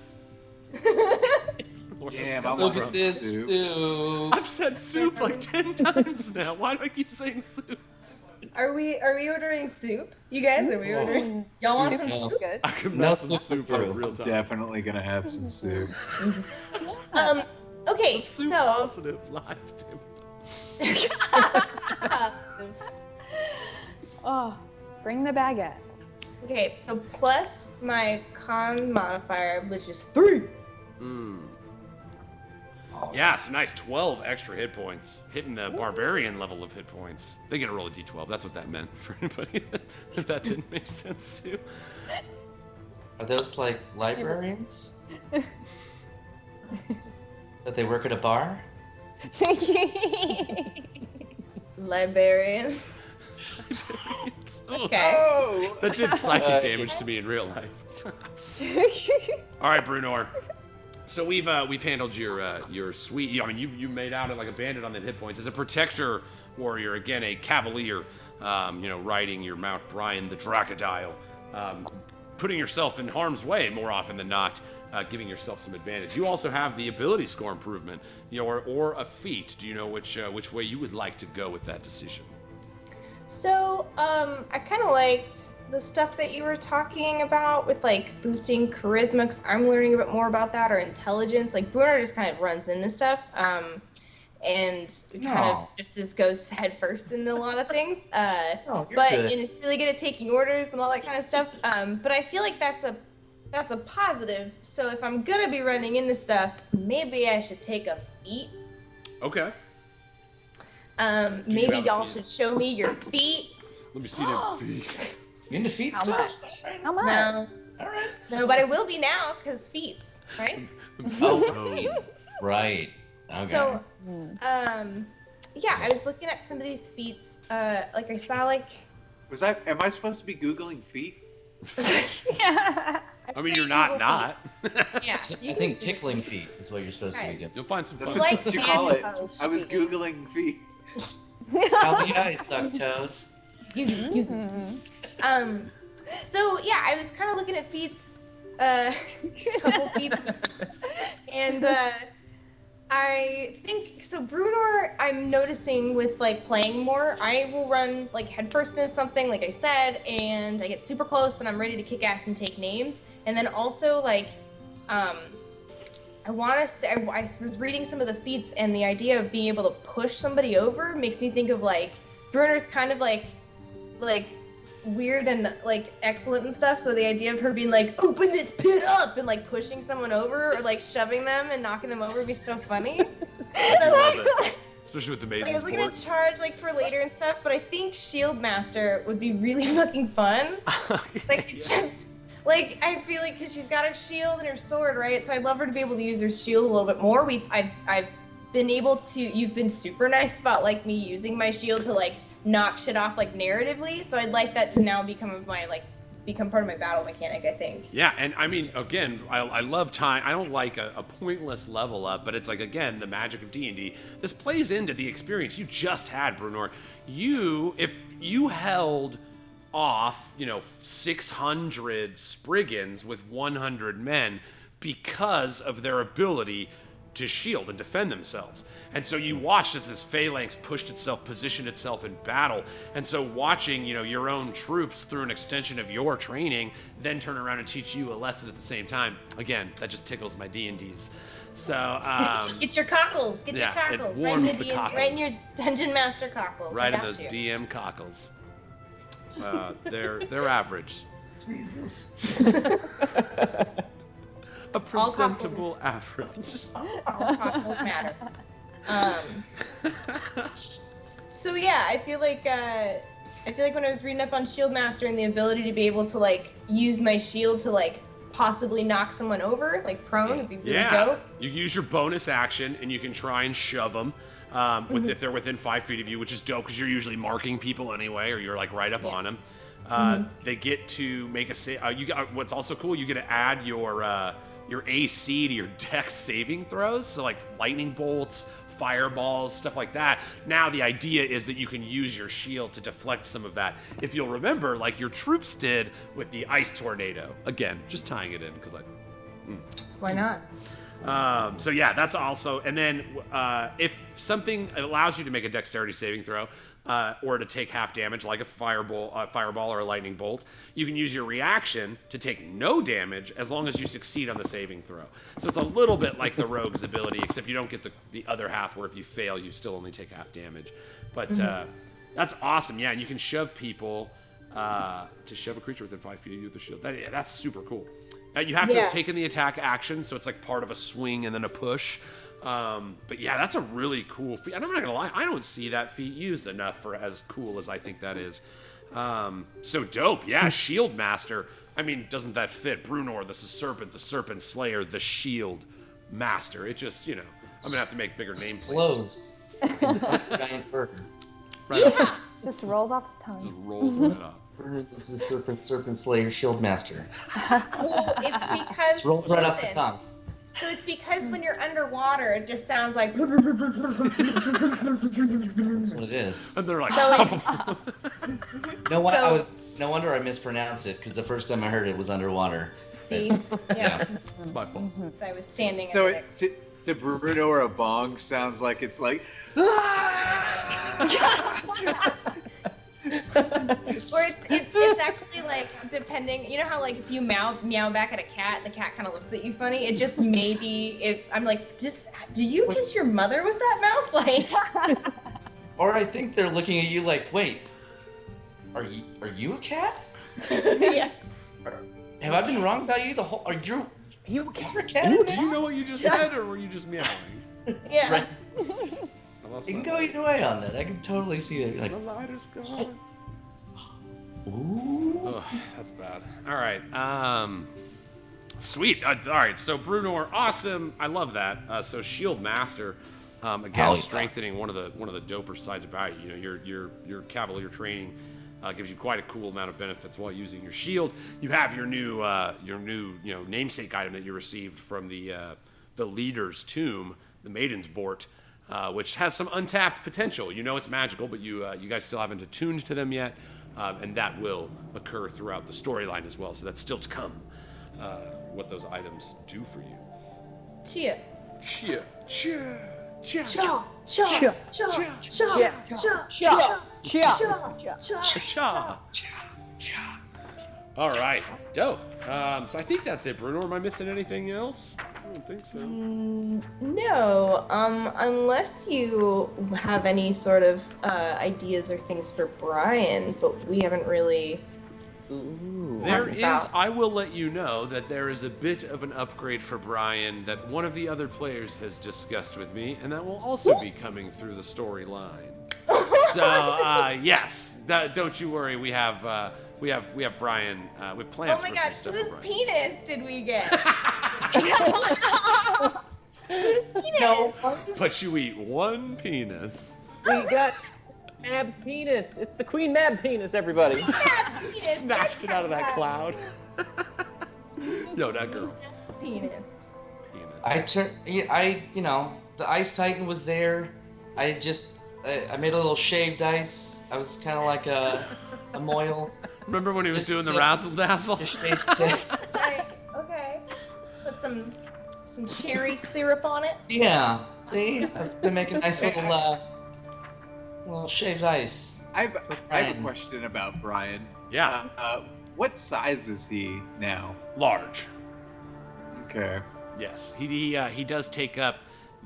Yeah, Where Look it's at this Soup. stew. I've said soup like 10 times now. Why do I keep saying soup? Are we ordering soup? You guys, are we ordering? Y'all want some no. soup? Good. I could No, mess some not soup true. in real I'm time. definitely gonna have some soup. Okay, Soup so positive live, dude. Oh, bring the baguette. okay, so plus my con modifier, which is 3. Yeah, so nice 12 extra hit points, hitting the barbarian level of hit points. They get to roll a d12. That's what that meant for anybody if that didn't make sense to. Are those like librarians? That they work at a bar? Librarian. Oh, Okay. Oh! that did psychic damage to me in real life. All right, Brunor. So we've handled your sweet. I mean, you made out like a bandit on the hit points. As a protector warrior, again a cavalier, riding your Mount Brian the Dracodile, putting yourself in harm's way more often than not, giving yourself some advantage. You also have the ability score improvement, or a feat. Do you know which way you would like to go with that decision? So, I kind of liked the stuff that you were talking about with like boosting charisma, because I'm learning a bit more about that, or intelligence. Like Bruno just kind of runs into stuff, and kind of just goes head first into a lot of things. You're But good. and it's really good at taking orders and all that kind of stuff. But I feel like that's a positive. So if I'm gonna be running into stuff, maybe I should take a feat. Okay. Maybe have a y'all feat? should show me your feet. Let me see them feet. You into feet How stuff? much? How much? No, Alright. no, but I will be now because feats, right? Oh, right. Okay. So, yeah, I was looking at some of these feats. Like I saw like. Am I supposed to be Googling feet? Yeah. I mean, you're not. Yeah. I think tickling feet is what you're supposed to be Guys. doing. You'll find some That's fun. Like what you call it. hand I was motion. Googling feet. How many eyes suck toes? So yeah, I was kind of looking at feats, couple feats, and I think so. Brunor, I'm noticing with like playing more, I will run like headfirst into something, like I said, and I get super close, and I'm ready to kick ass and take names. And then also like, I want to say, I was reading some of the feats, and the idea of being able to push somebody over makes me think of like Brunor's kind of like weird and like excellent and stuff. So the idea of her being like, open this pit up, and like pushing someone over or like shoving them and knocking them over would be so funny. I do love it. Especially with the I maiden was looking at sport. charge like for later and stuff, but I think Shield Master would be really fucking fun. Like Yeah. just like I feel like because she's got her shield and her sword, right? So I'd love her to be able to use her shield a little bit more. I've been able to. You've been super nice about like me using my shield to like knock shit off like narratively. So I'd like that to now become part of my battle mechanic, I think. Yeah, and I mean, again, I love time. I don't like a pointless level up, but it's like, again, the magic of D&D. This plays into the experience you just had, Brunor. If you held off, 600 Spriggans with 100 men because of their ability to shield and defend themselves. And so you watched as this phalanx pushed itself, positioned itself in battle. And so watching, your own troops through an extension of your training, then turn around and teach you a lesson at the same time. Again, that just tickles my D&Ds. So, Get your cockles. Get yeah, your it cockles. warms Right in the cockles. right in your Dungeon Master cockles. I right in got those you. DM cockles. They're average. Jesus. A presentable average. All cockles matter. So yeah, I feel like when I was reading up on Shield Master and the ability to be able to like use my shield to like possibly knock someone over, like prone, would be really dope. You use your bonus action and you can try and shove them if they're within 5 feet of you, which is dope because you're usually marking people anyway, or you're like right up on them. They get to make a save. What's also cool, you get to add your AC to your Dex saving throws, so like lightning bolts, fireballs, stuff like that. Now the idea is that you can use your shield to deflect some of that. If you'll remember, like your troops did with the ice tornado. Again, just tying it in because Why not? So yeah, that's also, and then if something allows you to make a dexterity saving throw, or to take half damage, like a fireball or a lightning bolt, you can use your reaction to take no damage as long as you succeed on the saving throw. So it's a little bit like the rogue's ability, except you don't get the other half, where if you fail, you still only take half damage. But that's awesome, yeah. And you can shove people to shove a creature within 5 feet of you with the shield. That's super cool. You have to have taken the attack action, so it's like part of a swing and then a push. But yeah, that's a really cool feat. And I'm not gonna lie, I don't see that feat used enough for as cool as I think that is. So dope, yeah, Shield Master. I mean, doesn't that fit? Brunor, the Serpent Slayer, the Shield Master. It just, I'm gonna have to make bigger nameplates. Flows. Giant burger. Right off. Just rolls off the Just tongue. rolls right up. This is Serpent Slayer, Shield Master. Well, it's because It rolls right off the tongue. So it's because when you're underwater, it just sounds like. That's what it is. And they're like, So No wonder I mispronounced it, because the first time I heard it was underwater. See, yeah. it's my fault. So I was standing. So under it. to Bruno or a bong sounds like it's like. Or it's actually like, depending, you know how like if you meow back at a cat, the cat kind of looks at you funny. It just I'm like, do you kiss your mother with that mouth? Like. Or I think they're looking at you like, wait, are you a cat? Yeah. Have I been wrong about you the whole? Are you a cat? Do you know what you just said, or were you just meowing? Yeah. Right. I lost You can my go either way on that. I can totally see it. Like, The lighter's gone. ooh. Ugh, that's bad. All right. Sweet. All right. So Brunor, awesome. I love that. So Shield Master, again, Hell yeah. strengthening one of the doper sides about you. Your Cavalier training gives you quite a cool amount of benefits while using your shield. You have your new namesake item that you received from the leader's tomb, the Maiden's Bort. Which has some untapped potential. It's magical, but you guys still haven't attuned to them yet, and that will occur throughout the storyline as well. So that's still to come. What those items do for you. Chia. Chia, chia, chia, Cha. Cha. Cha. Cha. Cha. cha. All right, dope. So I think that's it, Bruno. Am I missing anything else? I don't think so. No, unless you have any sort of ideas or things for Brian, but we haven't really. There is, I will let you know that there is a bit of an upgrade for Brian that one of the other players has discussed with me, and that will also be coming through the storyline. So, yes, don't you worry. We have Brian. We've plans Oh my for God, some stuff. whose for Brian. penis did we get? Whose penis? No. But you eat one penis. We got Mab's penis. It's the Queen Mab penis, everybody. Penis. Snatched it out of that cloud. Yo, that girl. Penis. Penis. The Ice Titan was there. I made a little shaved ice. I was kind of like a moil. Remember when he was Just doing the to- razzle dazzle? Just shaved. Right, okay. Put some cherry syrup on it. Yeah. See, I was gonna make a nice little shaved ice. I have a question about Brian. Yeah, What size is he now? large. Okay. Yes, he does take up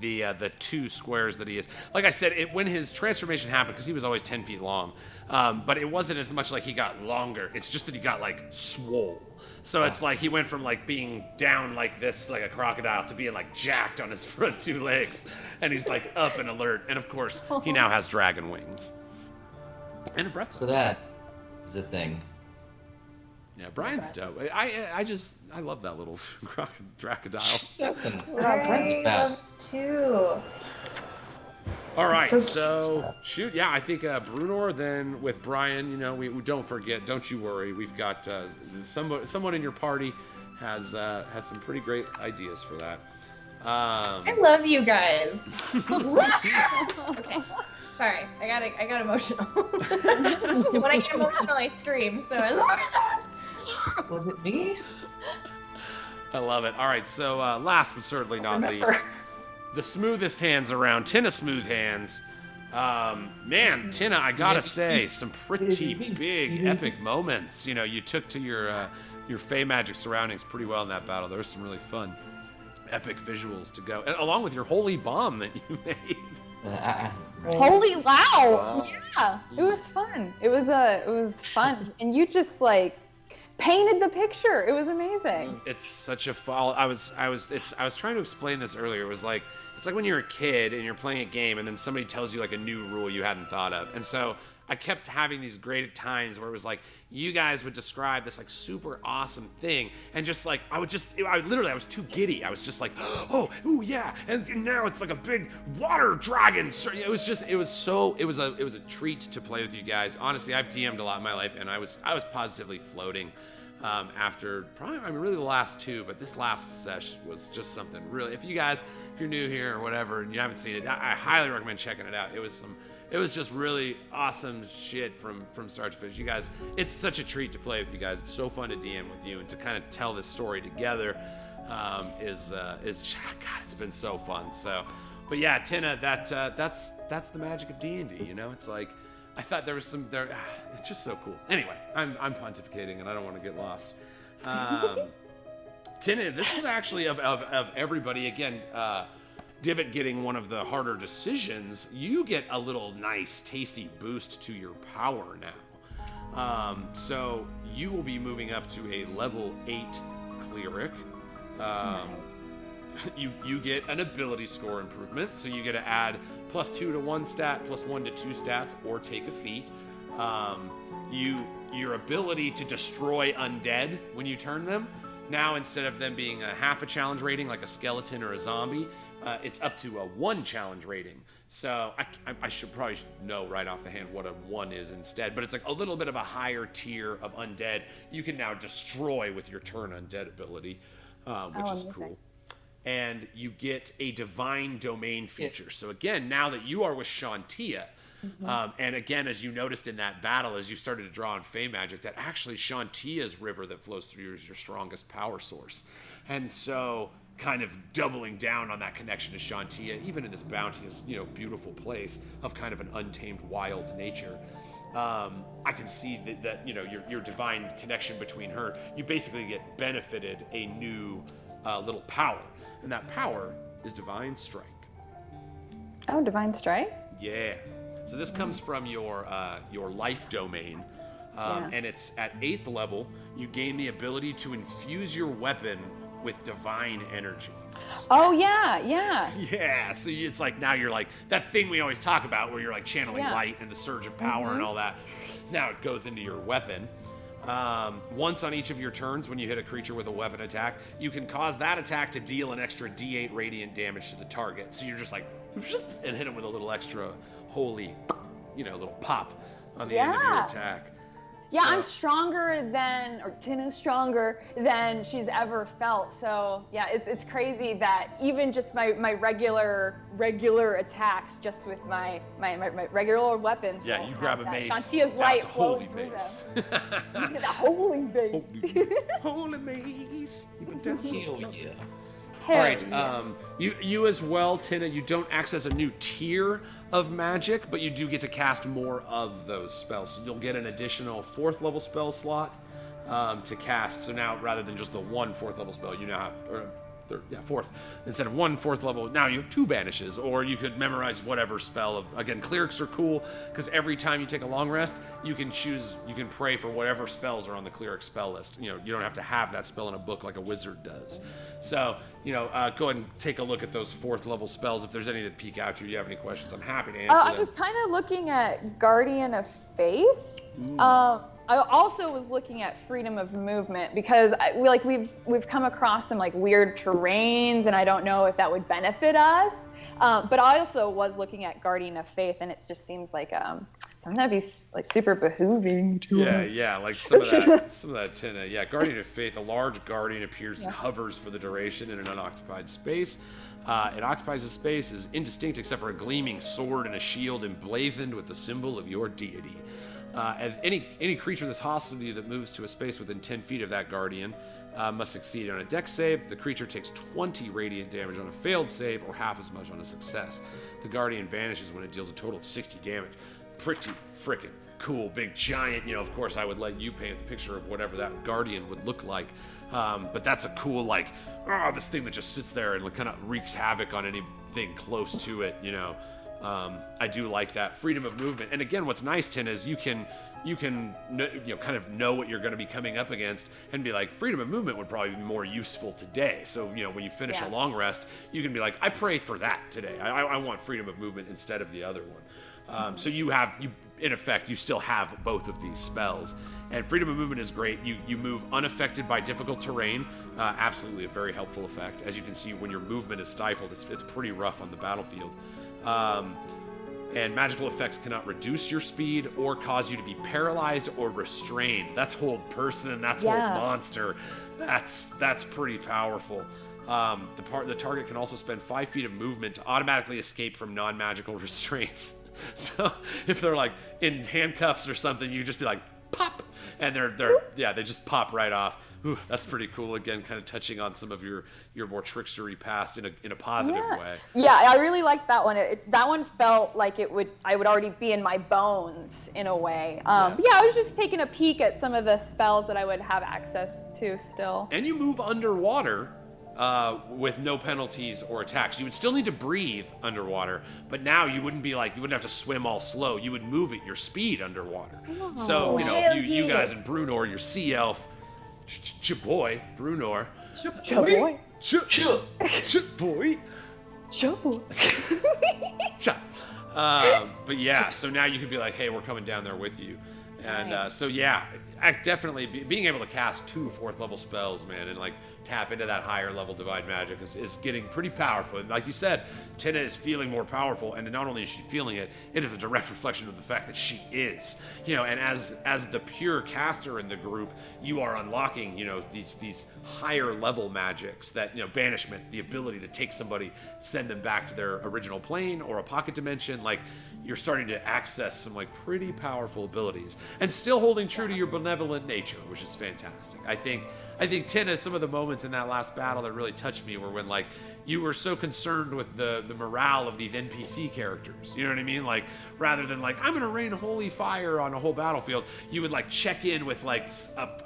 the 2 squares that he is. Like I said, when his transformation happened, because he was always 10 feet long, but it wasn't as much like he got longer. It's just that he got like swole. So it's like he went from like being down like this, like a crocodile, to being like jacked on his front 2 legs, and he's like up and alert. And of course, he now has dragon wings and a breath. So that is the thing. Yeah, Brian's dope. I love that little crocodile. Listen, I best. love too. All right, So so shoot, yeah, I think Brunor. Then with Brian, we don't forget. Don't you worry. We've got someone in your party has some pretty great ideas for that. I love you guys. Okay. Sorry, I got emotional. When I get emotional, I scream. So I love you so much. Was it me? I love it. All right, so last but certainly not least, the smoothest hands around, Tina Smooth Hands. Man, Tina, I gotta say, some pretty big, epic moments. You know, you took to your Fey magic surroundings pretty well in that battle. There was some really fun, epic visuals to go, and along with your holy bomb that you made. Holy wow! Yeah, it was fun. It was fun, and you just like painted the picture. It was amazing. It's such a fall. I was trying to explain this earlier. It was like, it's like when you're a kid and you're playing a game and then somebody tells you like a new rule you hadn't thought of. And so I kept having these great times where it was like, you guys would describe this like super awesome thing, and just like I was too giddy. I was just like, oh yeah, and now it's like a big water dragon. So it was a treat to play with you guys. Honestly, I've DM'd a lot in my life, and I was positively floating after probably really the last two, but this last sesh was just something really. If you're new here or whatever and you haven't seen it, I highly recommend checking it out. It was just really awesome shit from start to finish. You guys, it's such a treat to play with you guys. It's so fun to DM with you and to kind of tell this story together. God, it's been so fun. So, but yeah, Tina, that's the magic of D&D. You know, it's like I thought there was it's just so cool. Anyway, I'm pontificating and I don't want to get lost. Tina, this is actually of everybody again. Divot getting one of the harder decisions, you get a little nice, tasty boost to your power now. So you will be moving up to a level 8 cleric. You get an ability score improvement, so you get to add +2 to 1 stat, +1 to 2 stats, or take a feat. Your ability to destroy undead when you turn them, now instead of them being a half a challenge rating like a skeleton or a zombie, it's up to a 1 challenge rating. So I should probably know right off the hand what a 1 is instead, but it's like a little bit of a higher tier of undead you can now destroy with your turn undead ability, which is cool. And you get a divine domain feature. So again, now that you are with Shantia, and again, as you noticed in that battle, as you started to draw on Fey magic, that actually Shantia's river that flows through you is your strongest power source. And so kind of doubling down on that connection to Shantia, even in this bounteous, beautiful place of kind of an untamed wild nature. I can see that your divine connection between her, you basically get benefited a new little power, and that power is Divine Strike. Oh, Divine Strike? Yeah. So this comes from your life domain, and it's at 8th level. You gain the ability to infuse your weapon with divine energy. Oh yeah. Yeah, so it's like now you're like that thing we always talk about where you're like channeling light and the surge of power and all that. Now it goes into your weapon. Once on each of your turns, when you hit a creature with a weapon attack, you can cause that attack to deal an extra D8 radiant damage to the target. So you're just like, and hit him with a little extra holy, little pop on the end of your attack. Yeah, So- I'm stronger than, or Tina's stronger than she's ever felt. So yeah, it's crazy that even just my regular attacks, just with my regular weapons. Yeah, you grab a mace. Shantia's That's light holy flows mace. through them. The holy mace. Holy mace. Hell yeah. All right, you as well, Tina, you don't access a new tier of magic, but you do get to cast more of those spells. So you'll get an additional 4th level spell slot to cast. So now, rather than just the 1 4th level spell, you now have 4th. Instead of 1 4th level, now you have 2 banishes, or you could memorize whatever spell. Again, clerics are cool because every time you take a long rest, you can pray for whatever spells are on the cleric spell list. You don't have to have that spell in a book like a wizard does. So, go ahead and take a look at those 4th level spells. If there's any that peek out you have any questions, I'm happy to answer them. I was kind of looking at Guardian of Faith. I also was looking at freedom of movement because we've come across some like weird terrains, and I don't know if that would benefit us. But I also was looking at Guardian of Faith, and it just seems like something that'd be like super behooving to us. Yeah, like some of that Tina. Yeah, Guardian of Faith, a large guardian appears and hovers for the duration in an unoccupied space. It occupies a space, is indistinct except for a gleaming sword and a shield emblazoned with the symbol of your deity. As any creature that's hostile to you that moves to a space within 10 feet of that guardian must succeed on a dex save. The creature takes 20 radiant damage on a failed save, or half as much on a success. The Guardian vanishes when it deals a total of 60 damage. Pretty frickin' cool, big giant. You know, of course, I would let you paint the picture of whatever that Guardian would look like. But that's a cool, like, this thing that just sits there and kind of wreaks havoc on anything close to it, you know. I do like that freedom of movement. And again, what's nice, Tin, is you can kind of know what you're going to be coming up against and be like, freedom of movement would probably be more useful today. So, you know, when you finish a long rest, you can be like, I prayed for that today. I want freedom of movement instead of the other one. So in effect, you still have both of these spells. And freedom of movement is great. You move unaffected by difficult terrain. Absolutely a very helpful effect. As you can see, when your movement is stifled, it's pretty rough on the battlefield. And magical effects cannot reduce your speed or cause you to be paralyzed or restrained. That's hold person, that's hold monster. That's pretty powerful. The target can also spend 5 feet of movement to automatically escape from non-magical restraints. So if they're like in handcuffs or something, you just be like, pop, and they just pop right off. Ooh, that's pretty cool. Again, kind of touching on some of your more trickstery past in a positive way. Yeah, I really liked that one. That one felt like I would already be in my bones in a way. Yes. Yeah, I was just taking a peek at some of the spells that I would have access to still. And you move underwater with no penalties or attacks. You would still need to breathe underwater, but now you wouldn't have to swim all slow. You would move at your speed underwater. Oh, so, you know, if you guys in Brunor, your sea elf, boy, Brunor. Boy. Boy. Boy. But yeah, so now you could be like, hey, we're coming down there with you. And so yeah, definitely being able to cast 2 4th level spells, man, and like tap into that higher level divine magic is getting pretty powerful. And like you said, Tina is feeling more powerful, and not only is she feeling it, it is a direct reflection of the fact that she is. You know, and as the pure caster in the group, you are unlocking, you know, these higher level magics that, you know, banishment, the ability to take somebody, send them back to their original plane or a pocket dimension, like you're starting to access some like pretty powerful abilities and still holding true to your benevolent nature, which is fantastic. I think Tina, some of the moments in that last battle that really touched me were when like you were so concerned with the morale of these NPC characters. You know what I mean? Like rather than like, I'm gonna rain holy fire on a whole battlefield, you would like check in with like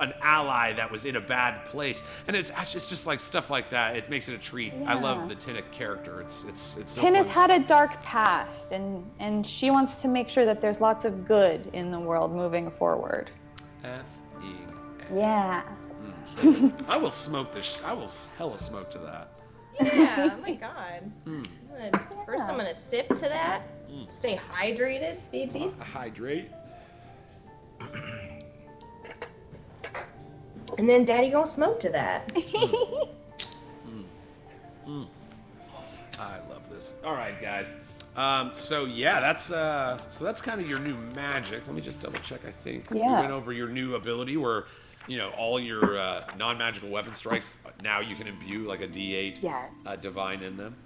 an ally that was in a bad place. And it's just like stuff like that. It makes it a treat. I love the Tina character. It's so Tina's fun. had a dark past, and she wants to make sure that there's lots of good in the world moving forward. F-E-N. Yeah. I will smoke this. I will hella smoke to that. Yeah, oh my god. First I'm gonna sip to that. Stay hydrated, babies. Hydrate. And then daddy gonna smoke to that. I love this. All right, guys. So yeah, that's kind of your new magic. Let me just double check. I think we went over your new ability where, you know, all your non-magical weapon strikes, now you can imbue like a D8 divine in them,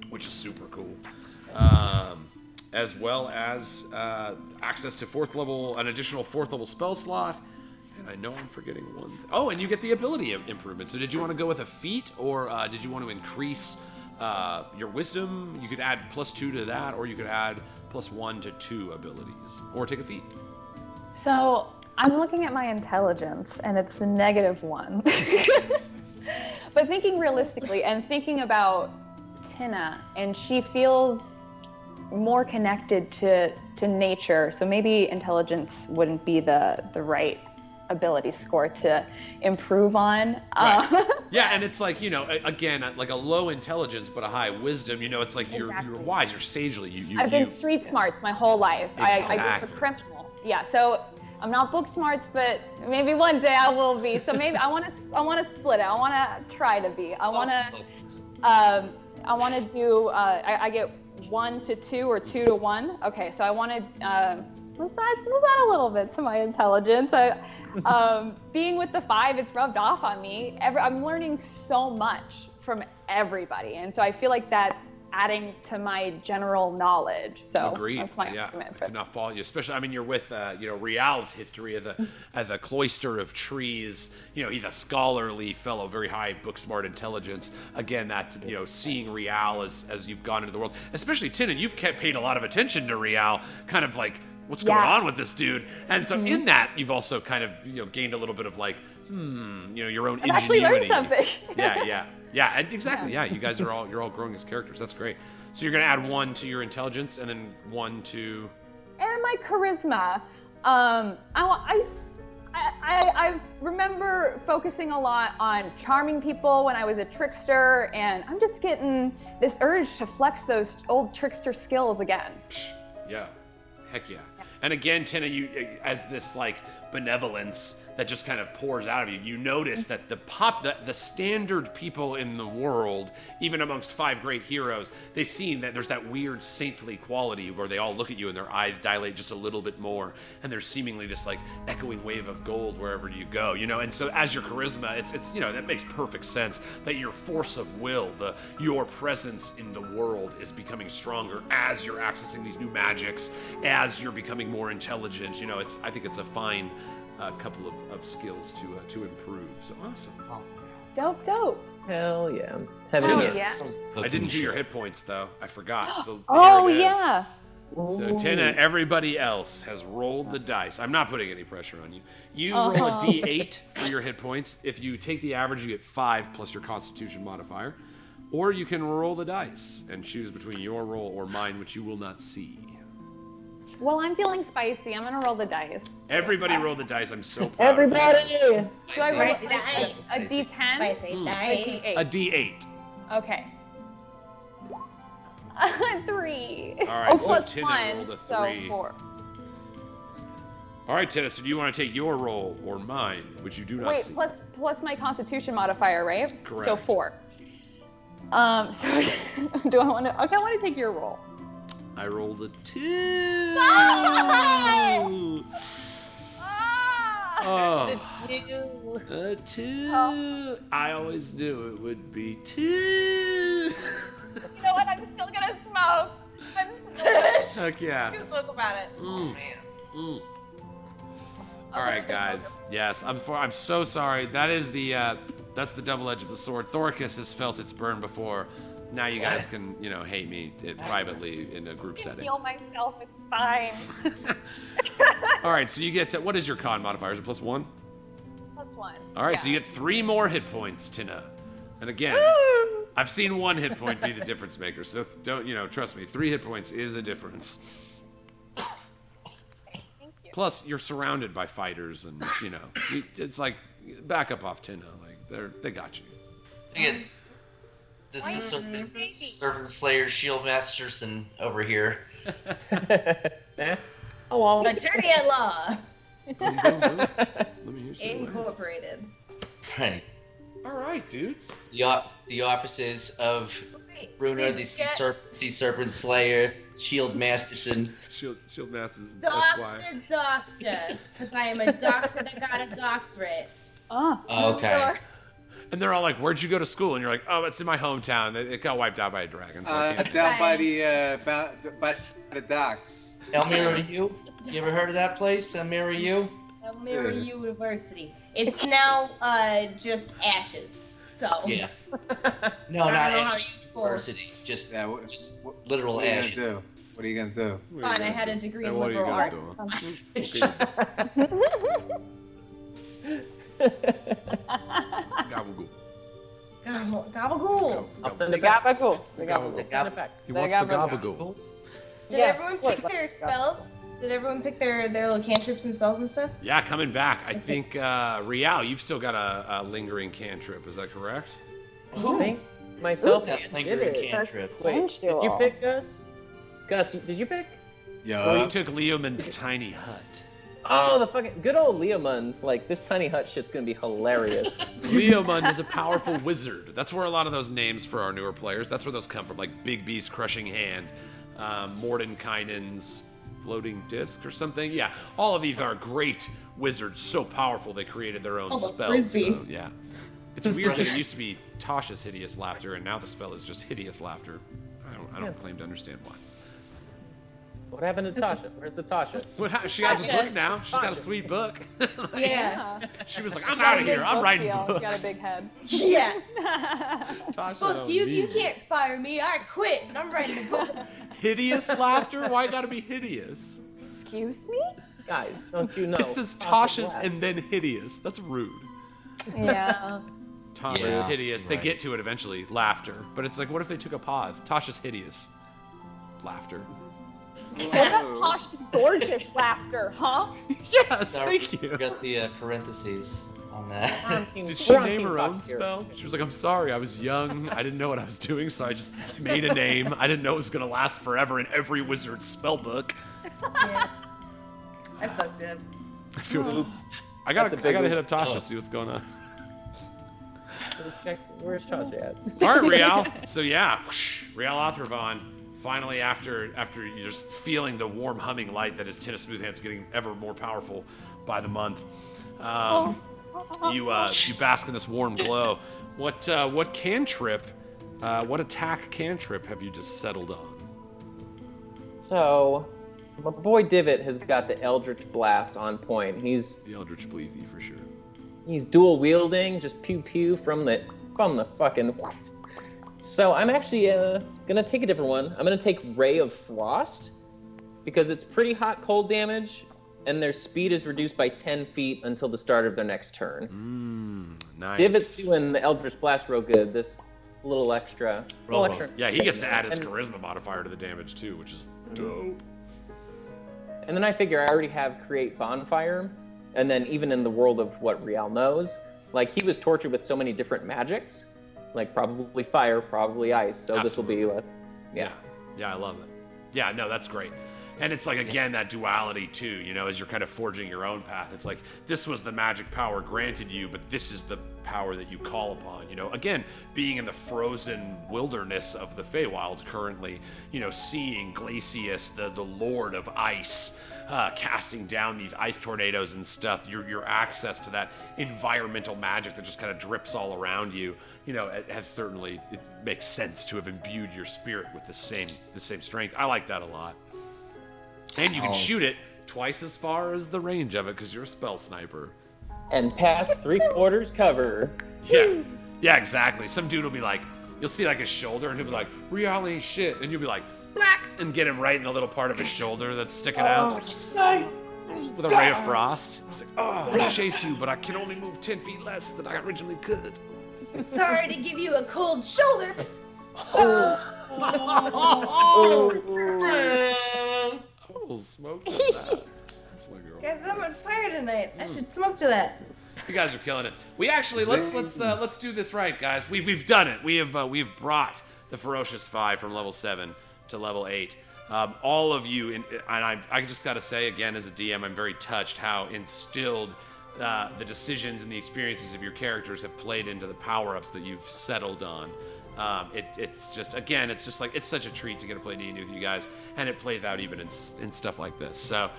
which is super cool. As well as access to an additional 4th level spell slot. And I know I'm forgetting one. Oh, and you get the ability improvement. So did you want to go with a feat, or did you want to increase your wisdom? You could add +2 to that, or you could add +1 to 2 abilities, or take a feat. So I'm looking at my intelligence, and it's a -1. But thinking realistically and thinking about Tina, and she feels more connected to nature, so maybe intelligence wouldn't be the right ability score to improve on. Right. Yeah, and it's like, you know, again, like a low intelligence but a high wisdom. You know, it's like you're wise, you're sagely. I've been street smarts my whole life. Exactly. I grew up a criminal. Yeah, so I'm not book smarts, but maybe one day I will be. So maybe I want to split it. I want to try to be. I want to do. I get 1 to 2 or 2 to 1. Okay, so I want to let's add a little bit to my intelligence. Being with the 5, it's rubbed off on me. I'm learning so much from everybody, and so I feel like that's adding to my general knowledge. So Agreed. that's my Yeah, argument. I could not follow you. Especially, I mean, you're with Rial's history as a cloister of trees. He's a scholarly fellow, very high book smart intelligence. Again, that's seeing Rial as you've gone into the world. Especially Tina, you've paid a lot of attention to Rial, kind of like what's going on with this dude. And so in that, you've also kind of gained a little bit of like your own I've actually learned ingenuity. something. Yeah, exactly. Yeah, you guys you're all growing as characters. That's great. So you're gonna add 1 to your intelligence and then 1 to. And my charisma. I remember focusing a lot on charming people when I was a trickster, and I'm just getting this urge to flex those old trickster skills again. Yeah, heck yeah. And again, Tina, you as this like benevolence that just kind of pours out of you, you notice that the standard people in the world, even amongst 5 great heroes, they see that there's that weird saintly quality where they all look at you and their eyes dilate just a little bit more, and there's seemingly this like echoing wave of gold wherever you go, And so as your charisma, it's that makes perfect sense that your force of will, your presence in the world is becoming stronger as you're accessing these new magics, as you're becoming more intelligent. I think it's a fine couple of skills to improve. So awesome. Dope. Hell yeah. I didn't do your hit points though. I forgot. So Oh here it is. yeah. So Tina, everybody else has rolled the dice. I'm not putting any pressure on you. You roll a d8 for your hit points. If you take the average, you get 5 plus your Constitution modifier. Or you can roll the dice and choose between your roll or mine, which you will not see. Well, I'm feeling spicy. I'm gonna roll the dice. Everybody roll the dice. I'm so proud of you. Do I roll Right, dice. a d10? Spicy dice. A d8. Okay. 3. All right, so plus Tina 1, rolled a so 3. 4. All right, Tina, so do you want to take your roll or mine, which you do not Wait, see? plus my Constitution modifier, right? Correct. So 4. So do I want to? Okay, I want to take your roll. I rolled a 2. Oh, a 2. Oh. I always knew it would be 2. You know what? I'm still gonna smoke. Heck yeah. Let's talk about it. Mm. All right, guys. Yes, I'm so sorry. That is that's the double edge of the sword. Thoricus has felt its burn before. Now you guys can, hate me privately in a group I can setting. heal myself. It's fine. All right, so you get what is your con modifier? Is it +1? +1. All right, Yeah. so you get 3 more hit points, Tina. And again, I've seen 1 hit point be the difference maker. So don't, trust me, 3 hit points is a difference. Thank you. Plus, you're surrounded by fighters, and it's like back up off Tina. Like they got you. Again, this is Serpent Slayer Shield Masterson over here. Hello. Attorney at law. Let me hear some way. Incorporated. Right. All right, dudes. The offices of Bruno, the Sea Serpent Slayer, Shield Masterson. Shield Masters Esquire. Doctor. Because I am a doctor that got a doctorate. Oh. Oh, okay. And they're all like, "Where'd you go to school?" And you're like, "Oh, it's in my hometown. It got wiped out by a dragon." So I can't Down by the docks. Elmira U? You ever heard of that place, Elmira U? Elmira University. It's now just ashes. So. Yeah. No, I not don't know how Ashes useful. University. Just Yeah, literal what are you ashes. gonna do? What are you gonna do? Fine, I had a degree in What are you liberal gonna arts. do? Gabagool. Gabagool. I'll send it back. Gabagool. Gabagool. Send it back. He wants the gabagool. Did everyone pick their spells? Did everyone pick their little cantrips and spells and stuff? Yeah, coming back. I think Rial, you've still got a lingering cantrip. Is that correct? Think myself. That did lingering it. cantrip. Wait, did you pick Gus? Gus, did you pick? Yeah. Well, you took Leomund's tiny hut. Oh, the fucking good old Leomund. Like, this tiny hut shit's gonna be hilarious. Leomund is a powerful wizard. That's where a lot of those names for our newer players, that's where those come from. Like Big Beast Crushing Hand, Mordenkainen's Floating Disc or something. Yeah, all of these are great wizards, so powerful they created their own spells. Frisbee. So, yeah. It's weird that it used to be Tasha's Hideous Laughter, and now the spell is just Hideous Laughter. I don't claim to understand why. What happened to Tasha? Where's the Tasha? She got the book now. She's got a sweet book. Yeah. She was like, I'm out of here. I'm writing books. She got a big head. Yeah. Tasha, Look, you can't fire me. I quit. I'm writing a book. Hideous laughter? Why gotta be hideous? Excuse me? Guys, don't you know? It says Tasha's and then hideous. That's rude. Yeah. Tasha's Yeah, hideous. They right. get to it eventually. Laughter. But it's like, what if they took a pause? Tasha's hideous. Laughter. What about Tasha's gorgeous laughter, huh? Yes, Sorry, thank you. Got the parentheses on that. Did she name her own spell? She was like, I'm sorry, I was young. I didn't know what I was doing, so I just made a name. I didn't know it was going to last forever in every wizard's spell book. Yeah. I fucked up. I feel Oops. I gotta That's a big hit up Tasha, Oh. see what's going on. Where's Tasha at? All right, Rial. So yeah, whoosh, Rial Athervon. Finally, after you're just feeling the warm humming light that is Tina Smoothhands getting ever more powerful by the month, you bask in this warm glow. What cantrip, what attack cantrip have you just settled on? So, my boy Divot has got the Eldritch Blast on point. He's The Eldritch Bleezy for sure. dual wielding, just pew pew from the fucking. So I'm actually gonna take a different one. I'm gonna take Ray of Frost because it's pretty hot cold damage, and their speed is reduced by 10 feet until the start of their next turn. Nice. Divot's doing the Eldritch Blast real good. This little extra. Yeah, he gets to add his charisma modifier to the damage too, which is dope. And then I figure I already have Create Bonfire, and then even in the world of what Rial knows, like he was tortured with so many different magics, like probably fire, probably ice. So this will be like, Yeah, I love it. Yeah, no, that's great. And it's like, again, that duality too, you know, as you're kind of forging your own path. It's like, this was the magic power granted you, but this is the power that you call upon, you know. Again, being in the frozen wilderness of the Feywild currently, you know, seeing Glacious, the lord of ice, casting down these ice tornadoes and stuff, your access to that environmental magic that just kind of drips all around you, you know, it makes sense to have imbued your spirit with the same strength. I like that a lot. And you can shoot it twice as far as the range of it because you're a spell sniper. and pass 3/4 cover. Yeah, exactly. Some dude will be like, you'll see like his shoulder, and he'll be like, Rial ain't shit, and you'll be like, black, and get him right in the little part of his shoulder that's sticking out. With a ray of frost. He's like, oh, I chase you, but I can only move 10 feet less than I originally could. Sorry to give you a cold shoulder. Oh, smoke to that. That's my girl. Guys, I'm on fire tonight. I should smoke to that. You guys are killing it. We actually let's do this right, guys. We've done it. We've brought the Ferocious Five from level 7 to level 8. All of you, and I just got to say again, as a DM, I'm very touched how instilled the decisions and the experiences of your characters have played into the power-ups that you've settled on. It's just like it's such a treat to get to play D&D with you guys, and it plays out even in stuff like this. So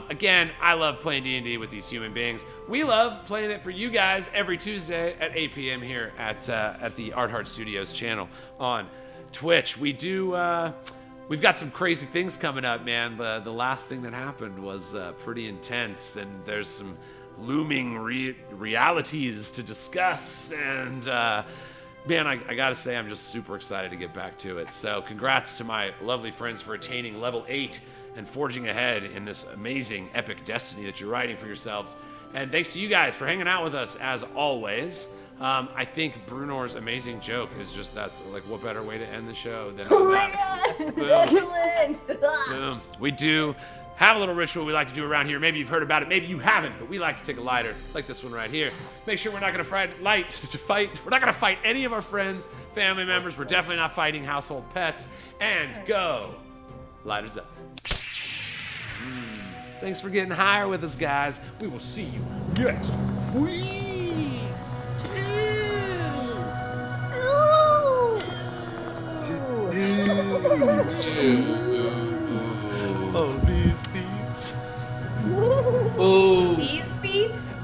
again, I love playing D&D with these human beings. We love playing it for you guys every Tuesday at 8 p.m. here at the Art Heart Studios channel on Twitch. We've got some crazy things coming up, man. The last thing that happened was pretty intense, and there's some looming realities to discuss, and man, I gotta say, I'm just super excited to get back to it. So congrats to my lovely friends for attaining level 8 and forging ahead in this amazing epic destiny that you're writing for yourselves. And thanks to you guys for hanging out with us as always. I think Brunor's amazing joke is just that's like, what better way to end the show than that? Boom. Boom. We do have a little ritual we like to do around here. Maybe you've heard about it, maybe you haven't, but we like to take a lighter, like this one right here. Make sure we're not gonna fight. We're not gonna fight any of our friends, family members. We're definitely not fighting household pets. And go. Lighters up. Thanks for getting higher with us, guys. We will see you next week. Oh, these feet. These beats?